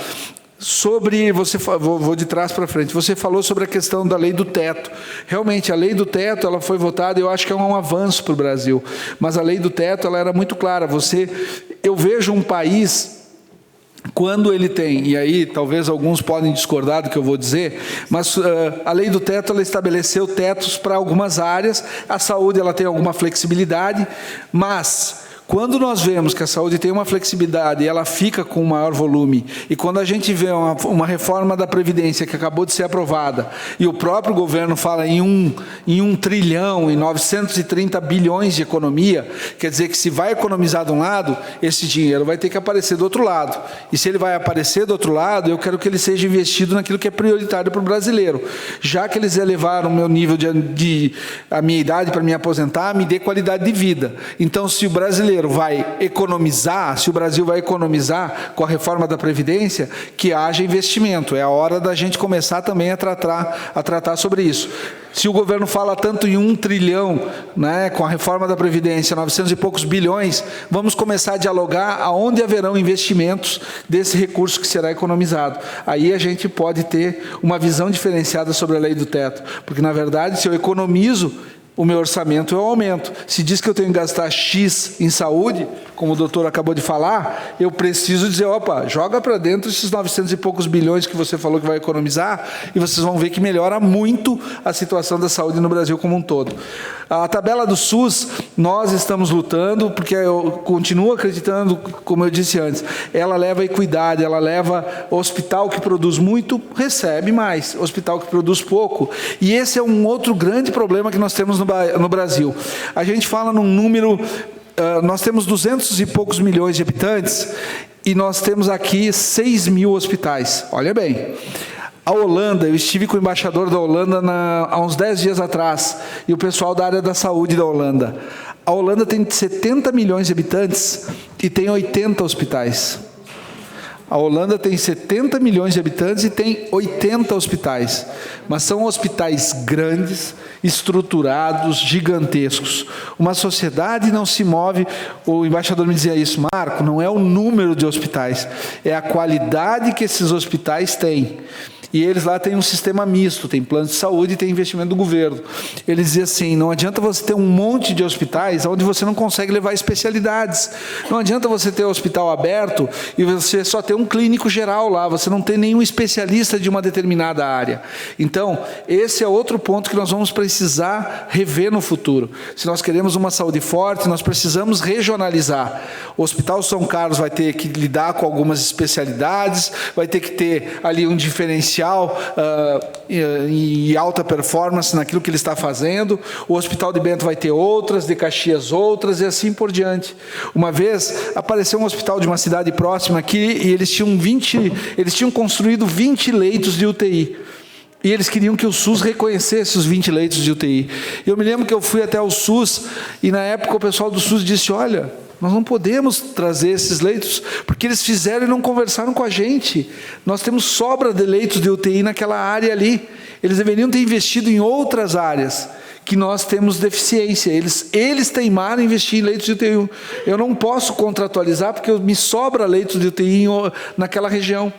Sobre, vou de trás para frente, você falou sobre a questão da lei do teto. Realmente, a lei do teto, ela foi votada, eu acho que é um avanço para o Brasil, mas a lei do teto, ela era muito clara. Eu vejo um país, quando ele tem, e aí talvez alguns podem discordar do que eu vou dizer, mas a lei do teto, ela estabeleceu tetos para algumas áreas, a saúde ela tem alguma flexibilidade, mas quando nós vemos que a saúde tem uma flexibilidade e ela fica com um maior volume, e quando a gente vê uma reforma da Previdência que acabou de ser aprovada, e o próprio governo fala em 1 trilhão e 930 bilhões de economia, quer dizer que se vai economizar de um lado, esse dinheiro vai ter que aparecer do outro lado. E se ele vai aparecer do outro lado, eu quero que ele seja investido naquilo que é prioritário para o brasileiro. Já que eles elevaram o meu nível a minha idade para me aposentar, me dê qualidade de vida. Então, se o brasileiro vai economizar, se o Brasil vai economizar com a reforma da Previdência, que haja investimento. É a hora da gente começar também a tratar sobre isso. Se o governo fala tanto em 1 trilhão, né, com a reforma da Previdência, 900 e poucos bilhões, vamos começar a dialogar aonde haverão investimentos desse recurso que será economizado. Aí a gente pode ter uma visão diferenciada sobre a lei do teto, porque, na verdade, se eu economizo, o meu orçamento eu aumento. Se diz que eu tenho que gastar X em saúde, como o doutor acabou de falar, eu preciso dizer, opa, joga para dentro esses 900 e poucos bilhões que você falou que vai economizar, e vocês vão ver que melhora muito a situação da saúde no Brasil como um todo. A tabela do SUS, nós estamos lutando, porque eu continuo acreditando, como eu disse antes, ela leva equidade, ela leva hospital que produz muito, recebe mais, hospital que produz pouco. E esse é um outro grande problema que nós temos no Brasil. A gente fala num número, nós temos 200 e poucos milhões de habitantes, e nós temos aqui 6 mil hospitais. Olha bem. A Holanda, eu estive com o embaixador da Holanda há uns 10 dias atrás, e o pessoal da área da saúde da Holanda. A Holanda tem 70 milhões de habitantes e tem 80 hospitais. A Holanda tem 70 milhões de habitantes e tem 80 hospitais. Mas são hospitais grandes, estruturados, gigantescos. Uma sociedade não se move, o embaixador me dizia isso, Marco, não é o número de hospitais, é a qualidade que esses hospitais têm. E eles lá têm um sistema misto, tem plano de saúde e tem investimento do governo. Ele dizia assim, não adianta você ter um monte de hospitais onde você não consegue levar especialidades. Não adianta você ter um hospital aberto e você só ter um clínico geral lá, você não tem nenhum especialista de uma determinada área. Então, esse é outro ponto que nós vamos precisar rever no futuro. Se nós queremos uma saúde forte, nós precisamos regionalizar. O Hospital São Carlos vai ter que lidar com algumas especialidades, vai ter que ter ali um diferencial e alta performance naquilo que ele está fazendo. O Hospital de Bento vai ter outras, de Caxias outras, e assim por diante. Uma vez apareceu um hospital de uma cidade próxima aqui e eles tinham construído 20 leitos de UTI. E eles queriam que o SUS reconhecesse os 20 leitos de UTI. Eu me lembro que eu fui até o SUS e na época o pessoal do SUS disse, olha, nós não podemos trazer esses leitos, porque eles fizeram e não conversaram com a gente. Nós temos sobra de leitos de UTI naquela área ali. Eles deveriam ter investido em outras áreas que nós temos deficiência. Eles teimaram em investir em leitos de UTI. Eu não posso contratualizar porque me sobra leitos de UTI naquela região.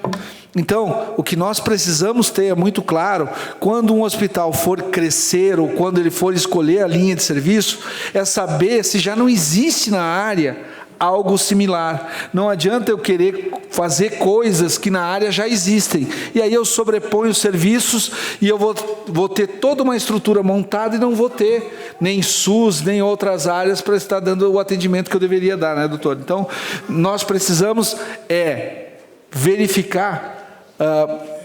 Então, o que nós precisamos ter é muito claro, quando um hospital for crescer ou quando ele for escolher a linha de serviço, é saber se já não existe na área algo similar. Não adianta eu querer fazer coisas que na área já existem. E aí eu sobreponho os serviços e eu vou ter toda uma estrutura montada e não vou ter nem SUS, nem outras áreas para estar dando o atendimento que eu deveria dar, né, doutor? Então, nós precisamos verificar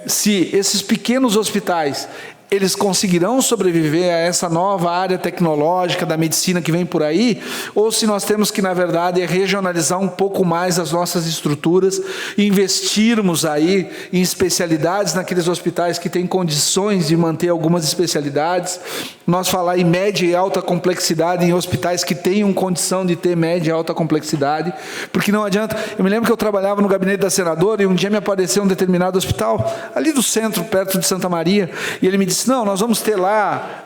se esses pequenos hospitais eles conseguirão sobreviver a essa nova área tecnológica da medicina que vem por aí, ou se nós temos que, na verdade, regionalizar um pouco mais as nossas estruturas, investirmos aí em especialidades naqueles hospitais que têm condições de manter algumas especialidades, nós falar em média e alta complexidade em hospitais que tenham condição de ter média e alta complexidade, porque não adianta. Eu me lembro que eu trabalhava no gabinete da senadora e um dia me apareceu um determinado hospital, ali do centro, perto de Santa Maria, e ele me disse, não, nós vamos ter lá,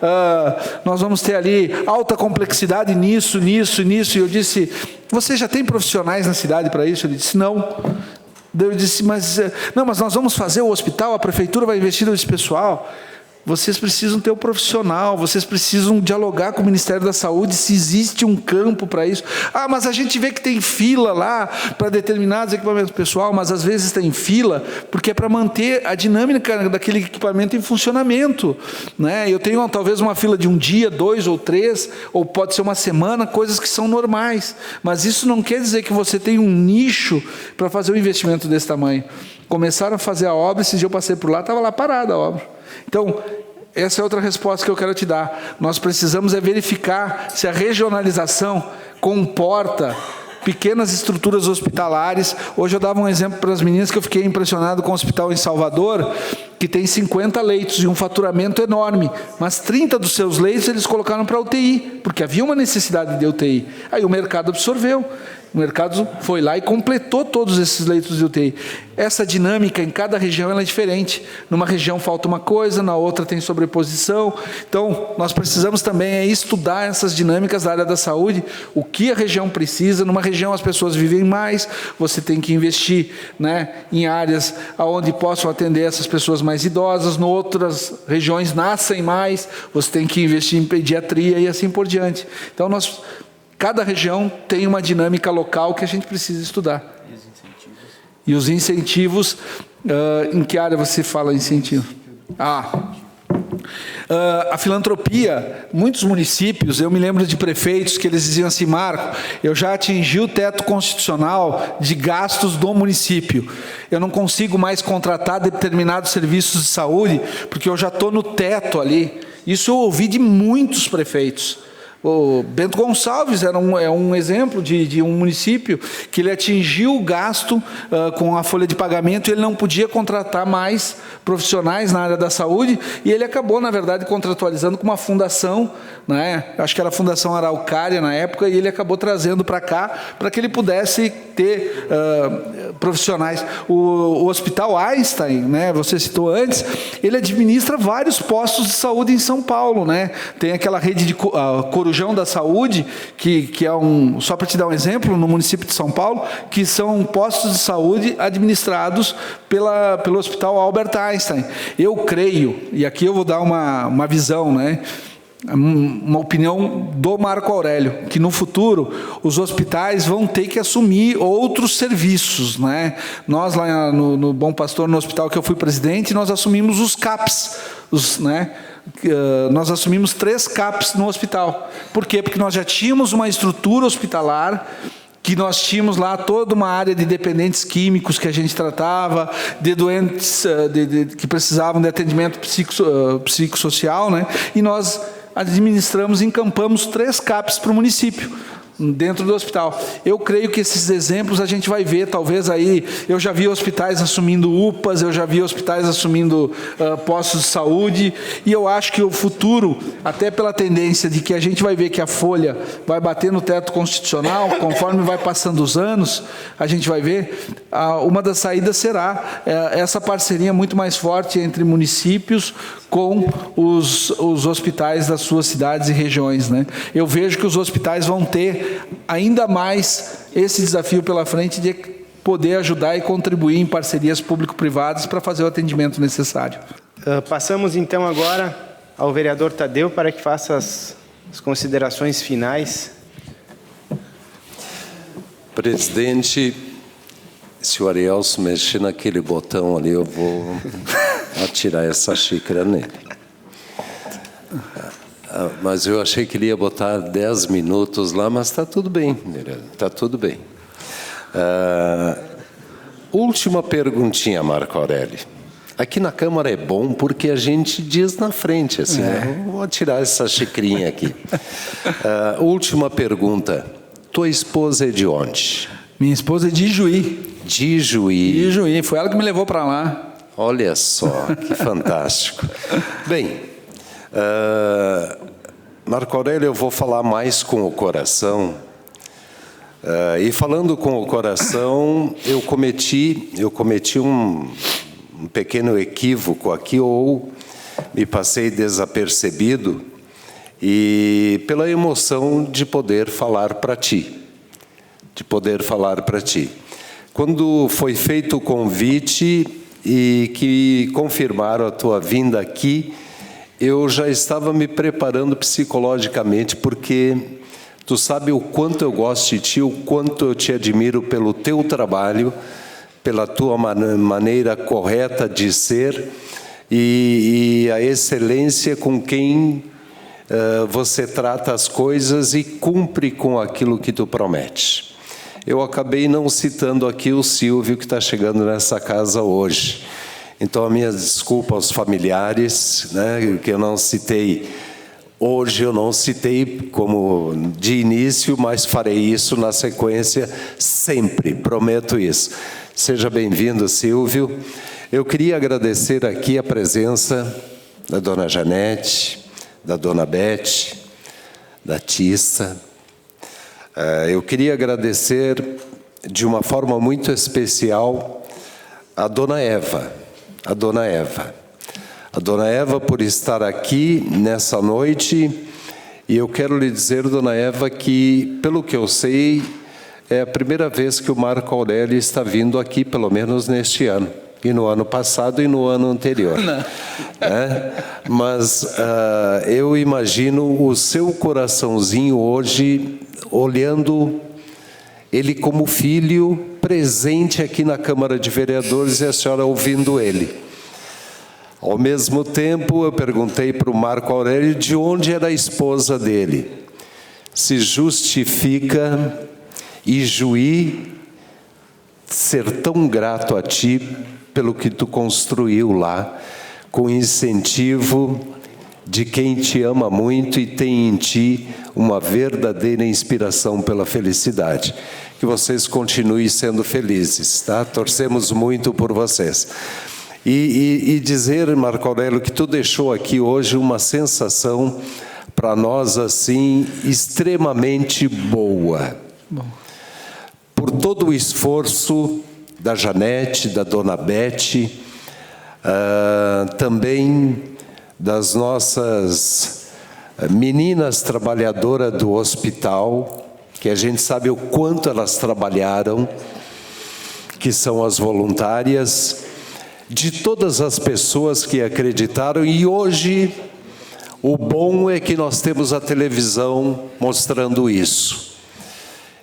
nós vamos ter ali alta complexidade nisso, e eu disse, você já tem profissionais na cidade para isso? Ele disse, não. Daí eu disse, mas nós vamos fazer o hospital, a prefeitura vai investir nesse pessoal. Vocês precisam ter um profissional, vocês precisam dialogar com o Ministério da Saúde se existe um campo para isso. Ah, mas a gente vê que tem fila lá para determinados equipamentos. Pessoal, mas às vezes tem fila porque é para manter a dinâmica daquele equipamento em funcionamento, né? Eu tenho talvez uma fila de um dia, 2 ou 3, ou pode ser uma semana, coisas que são normais. Mas isso não quer dizer que você tem um nicho para fazer um investimento desse tamanho. Começaram a fazer a obra, esse dia eu passei por lá, estava lá parada a obra. Então, essa é outra resposta que eu quero te dar. Nós precisamos verificar se a regionalização comporta pequenas estruturas hospitalares. Hoje eu dava um exemplo para as meninas que eu fiquei impressionado com o hospital em Salvador, que tem 50 leitos e um faturamento enorme, mas 30 dos seus leitos eles colocaram para UTI, porque havia uma necessidade de UTI. Aí o mercado absorveu. O mercado foi lá e completou todos esses leitos de UTI. Essa dinâmica em cada região ela é diferente. Numa região falta uma coisa, na outra tem sobreposição. Então, nós precisamos também estudar essas dinâmicas da área da saúde, o que a região precisa. Numa região as pessoas vivem mais, você tem que investir, né, em áreas onde possam atender essas pessoas mais idosas. Em outras regiões nascem mais, você tem que investir em pediatria e assim por diante. Então, cada região tem uma dinâmica local que a gente precisa estudar. E os incentivos, em que área você fala incentivo? A filantropia, muitos municípios, eu me lembro de prefeitos que eles diziam assim, Marco, eu já atingi o teto constitucional de gastos do município, eu não consigo mais contratar determinados serviços de saúde, porque eu já estou no teto ali. Isso eu ouvi de muitos prefeitos. O Bento Gonçalves é um exemplo de um município que ele atingiu o gasto com a folha de pagamento e ele não podia contratar mais profissionais na área da saúde e ele acabou, na verdade, contratualizando com uma fundação, né? Acho que era a Fundação Araucária na época, e ele acabou trazendo para cá para que ele pudesse ter profissionais. O Hospital Einstein, né? Você citou antes, ele administra vários postos de saúde em São Paulo, né? Tem aquela rede de Corujão da Saúde, que é só para te dar um exemplo, no município de São Paulo, que são postos de saúde administrados pelo Hospital Albert Einstein. Eu creio, e aqui eu vou dar uma visão, né? Uma opinião do Marco Aurélio, que no futuro os hospitais vão ter que assumir outros serviços, né? Nós lá no Bom Pastor, no hospital que eu fui presidente, nós assumimos os CAPs, né? Nós assumimos 3 CAPs no hospital. Por quê? Porque nós já tínhamos uma estrutura hospitalar, que nós tínhamos lá toda uma área de dependentes químicos que a gente tratava, de doentes que precisavam de atendimento psicossocial, né? E nós administramos, encampamos 3 CAPs para o município, dentro do hospital. Eu creio que esses exemplos a gente vai ver, talvez aí, eu já vi hospitais assumindo UPAs, eu já vi hospitais assumindo postos de saúde, e eu acho que o futuro, até pela tendência de que a gente vai ver que a folha vai bater no teto constitucional, conforme vai passando os anos, a gente vai ver, uma das saídas será essa parceria muito mais forte entre municípios com os hospitais das suas cidades e regiões, né? Eu vejo que os hospitais vão ter ainda mais esse desafio pela frente de poder ajudar e contribuir em parcerias público-privadas para fazer o atendimento necessário. Passamos então agora ao vereador Tadeu para que faça as considerações finais. Presidente, se o Arielso mexer naquele botão ali, eu vou atirar essa xícara nele. Mas eu achei que ele ia botar 10 minutos lá, mas está tudo bem, está tudo bem. Última perguntinha, Marco Aurélio. Aqui na Câmara é bom porque a gente diz na frente, assim, né? Vou tirar essa xicrinha aqui. Última pergunta. Tua esposa é de onde? Minha esposa é de Ijuí. De Ijuí. De Ijuí, foi ela que me levou para lá. Olha só, que fantástico. Bem, Marco Aurélio, eu vou falar mais com o coração. E falando com o coração, eu cometi um pequeno equívoco aqui, ou me passei desapercebido, e pela emoção de poder falar para ti. Quando foi feito o convite e que confirmaram a tua vinda aqui, eu já estava me preparando psicologicamente, porque tu sabe o quanto eu gosto de ti, o quanto eu te admiro pelo teu trabalho, pela tua maneira correta de ser e a excelência com quem você trata as coisas e cumpre com aquilo que tu promete. Eu acabei não citando aqui o Silvio, que está chegando nessa casa hoje. Então, a minha desculpa aos familiares, né, que eu não citei. Hoje eu não citei como de início, mas farei isso na sequência sempre, prometo isso. Seja bem-vindo, Silvio. Eu queria agradecer aqui a presença da dona Janete, da dona Beth, da Tissa. Eu queria agradecer de uma forma muito especial a dona Eva, a dona Eva por estar aqui nessa noite, e eu quero lhe dizer, dona Eva, que, pelo que eu sei, é a primeira vez que o Marco Aurélio está vindo aqui, pelo menos neste ano, e no ano passado e no ano anterior. Mas eu imagino o seu coraçãozinho hoje, olhando ele como filho presente aqui na Câmara de Vereadores e a senhora ouvindo ele. Ao mesmo tempo, eu perguntei para o Marco Aurélio de onde era a esposa dele. Se justifica Ijuí ser tão grato a ti pelo que tu construiu lá, com incentivo de quem te ama muito e tem em ti uma verdadeira inspiração pela felicidade. Que vocês continuem sendo felizes, tá? Torcemos muito por vocês. E dizer, Marco Aurélio, que tu deixou aqui hoje uma sensação para nós, assim, extremamente boa. Por todo o esforço da Janete, da dona Beth, também das nossas meninas trabalhadoras do hospital, que a gente sabe o quanto elas trabalharam, que são as voluntárias, de todas as pessoas que acreditaram, e hoje o bom é que nós temos a televisão mostrando isso.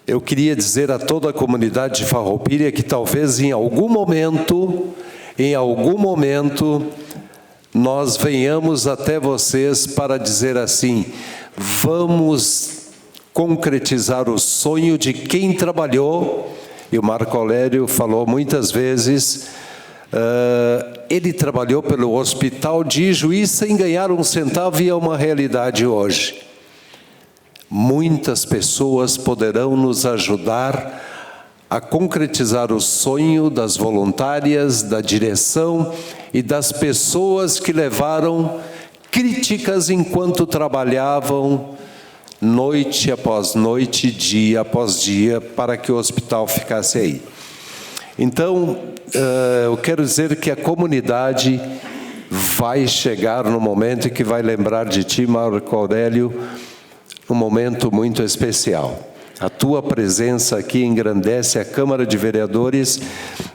Eu queria dizer a toda a comunidade de Farroupilha que talvez em algum momento, nós venhamos até vocês para dizer assim: vamos concretizar o sonho de quem trabalhou, e o Marco Aurélio falou muitas vezes, ele trabalhou pelo Hospital de Ijuí sem ganhar um centavo, e é uma realidade hoje. Muitas pessoas poderão nos ajudar a concretizar o sonho das voluntárias, da direção e das pessoas que levaram críticas enquanto trabalhavam noite após noite, dia após dia, para que o hospital ficasse aí. Então, eu quero dizer que a comunidade vai chegar no momento em que vai lembrar de ti, Marco Aurélio, um momento muito especial. A tua presença aqui engrandece a Câmara de Vereadores,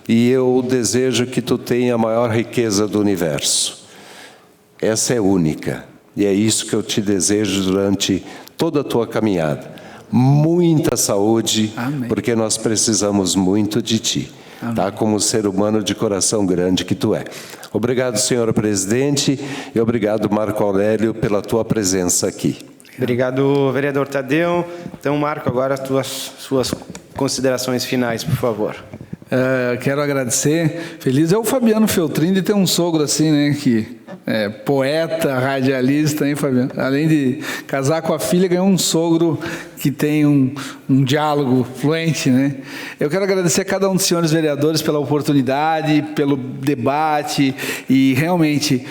e eu desejo que tu tenha a maior riqueza do universo. Essa é única, e é isso que eu te desejo durante toda a tua caminhada. Muita saúde, amém, porque nós precisamos muito de ti, tá? Como ser humano de coração grande que tu é. Obrigado, senhor presidente, e obrigado, Marco Aurélio, pela tua presença aqui. Obrigado, vereador Tadeu. Então, Marco, agora as suas considerações finais, por favor. Quero agradecer. Feliz é o Fabiano Feltrin de ter um sogro assim, né? Que é poeta, radialista, hein, Fabiano? Além de casar com a filha, ganhou um sogro que tem um diálogo fluente, né? Eu quero agradecer a cada um dos senhores vereadores pela oportunidade, pelo debate, e realmente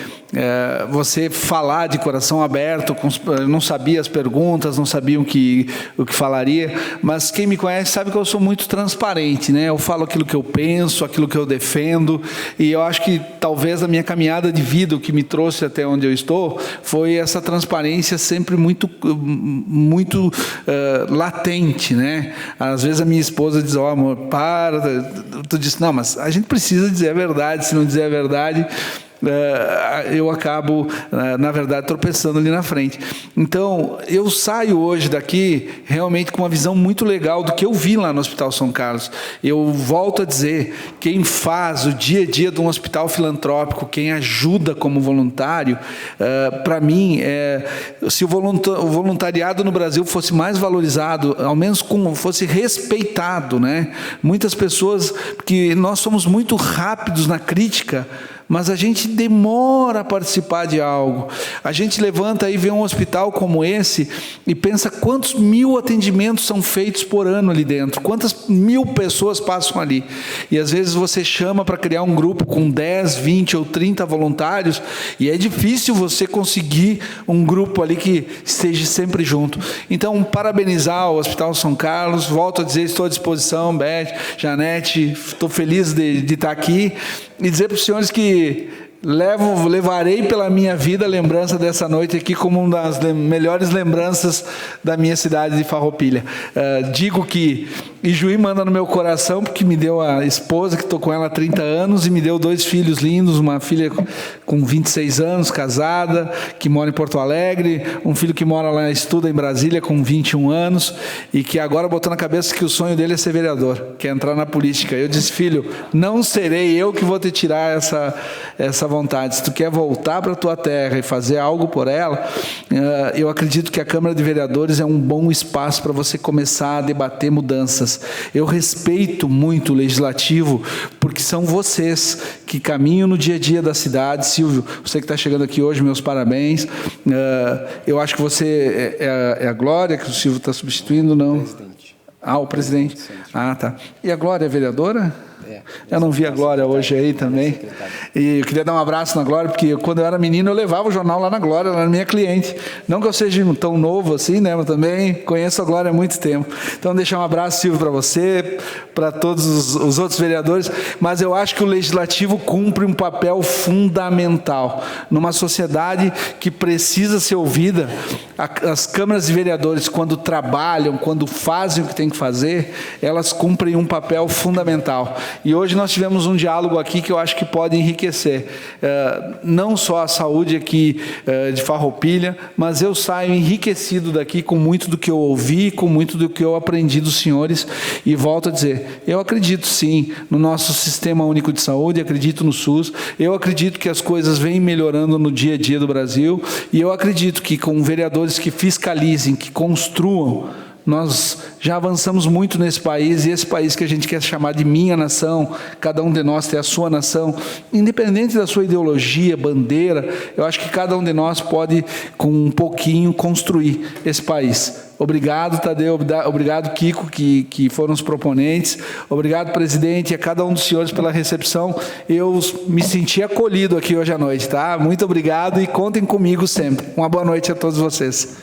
você falar de coração aberto, não sabia as perguntas, não sabia o que falaria, mas quem me conhece sabe que eu sou muito transparente, né? Eu falo aquilo que eu penso, aquilo que eu defendo, e eu acho que talvez a minha caminhada de vida, o que me trouxe até onde eu estou foi essa transparência sempre muito latente, né? Às vezes a minha esposa diz, ó, amor, para, tu disse, não, mas a gente precisa dizer a verdade, se não dizer a verdade, eu acabo, na verdade, tropeçando ali na frente. Então, eu saio hoje daqui realmente com uma visão muito legal do que eu vi lá no Hospital São Carlos. Eu volto a dizer, quem faz o dia a dia de um hospital filantrópico, quem ajuda como voluntário, para mim, se o voluntariado no Brasil fosse mais valorizado, ao menos como fosse respeitado, né? Muitas pessoas, porque nós somos muito rápidos na crítica, mas a gente demora a participar de algo. A gente levanta e vê um hospital como esse e pensa quantos 1000 atendimentos são feitos por ano ali dentro, quantas 1000 pessoas passam ali. E às vezes você chama para criar um grupo com 10, 20 ou 30 voluntários e é difícil você conseguir um grupo ali que esteja sempre junto. Então, parabenizar o Hospital São Carlos, volto a dizer, estou à disposição, Beth, Janete, estou feliz de estar aqui. E dizer para os senhores que levarei pela minha vida a lembrança dessa noite aqui como uma das melhores lembranças da minha cidade de Farroupilha. Digo que Ijuí manda no meu coração, porque me deu a esposa, que estou com ela há 30 anos, e me deu 2 filhos lindos, uma filha com 26 anos, casada, que mora em Porto Alegre, um filho que mora lá, estuda em Brasília, com 21 anos, e que agora botou na cabeça que o sonho dele é ser vereador, quer entrar na política. Eu disse, filho, não serei eu que vou te tirar essa vontade. Se tu quer voltar para a tua terra e fazer algo por ela, eu acredito que a Câmara de Vereadores é um bom espaço para você começar a debater mudanças. Eu respeito muito o Legislativo, porque são vocês que caminham no dia a dia da cidade. Silvio, você que está chegando aqui hoje, meus parabéns. Eu acho que você é a Glória, que o Silvio está substituindo, não? Presidente. O presidente. Tá. E a Glória é vereadora? Eu não vi a Glória hoje aí também. E eu queria dar um abraço na Glória, porque quando eu era menino eu levava o jornal lá na Glória, ela era minha cliente. Não que eu seja tão novo assim, né? Mas também conheço a Glória há muito tempo. Então, deixar um abraço, Silvio, para você, para todos os outros vereadores. Mas eu acho que o Legislativo cumpre um papel fundamental. Numa sociedade que precisa ser ouvida, as câmaras de vereadores, quando trabalham, quando fazem o que tem que fazer, elas cumprem um papel fundamental. E hoje nós tivemos um diálogo aqui que eu acho que pode enriquecer, não só a saúde aqui de Farroupilha, mas eu saio enriquecido daqui com muito do que eu ouvi, com muito do que eu aprendi dos senhores, e volto a dizer, eu acredito sim no nosso Sistema Único de Saúde, acredito no SUS, eu acredito que as coisas vêm melhorando no dia a dia do Brasil, e eu acredito que com vereadores que fiscalizem, que construam, nós já avançamos muito nesse país, e esse país que a gente quer chamar de minha nação, cada um de nós tem a sua nação, independente da sua ideologia, bandeira, eu acho que cada um de nós pode, com um pouquinho, construir esse país. Obrigado, Tadeu, obrigado, Kiko, que foram os proponentes, obrigado, presidente, e a cada um dos senhores pela recepção. Eu me senti acolhido aqui hoje à noite, tá? Muito obrigado e contem comigo sempre. Uma boa noite a todos vocês.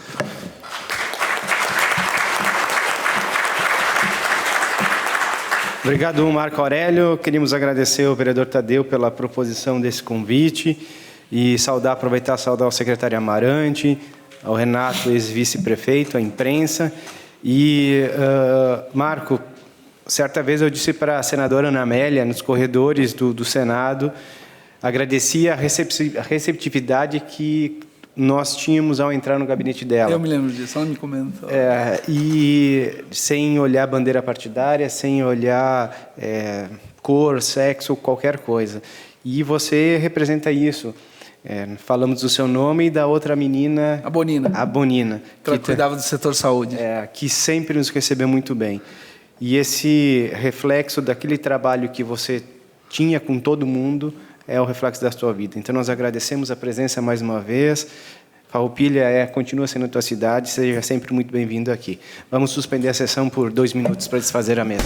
Obrigado, Marco Aurélio. Queríamos agradecer ao vereador Tadeu pela proposição desse convite e aproveitar e saudar o secretário Amarante, ao Renato, ex-vice-prefeito, à imprensa. E, Marco, certa vez eu disse para a senadora Ana Amélia, nos corredores do Senado, agradecia a receptividade que nós tínhamos ao entrar no gabinete dela. Eu me lembro disso, ela me comentou. E sem olhar bandeira partidária, sem olhar cor, sexo, qualquer coisa. E você representa isso. Falamos do seu nome e da outra menina... A Bonina. A Bonina. Que cuidava do setor saúde. Que sempre nos recebeu muito bem. E esse reflexo daquele trabalho que você tinha com todo mundo é o reflexo da sua vida. Então, nós agradecemos a presença mais uma vez. Farroupilha continua sendo a tua cidade, seja sempre muito bem-vindo aqui. Vamos suspender a sessão por 2 minutos para desfazer a mesa.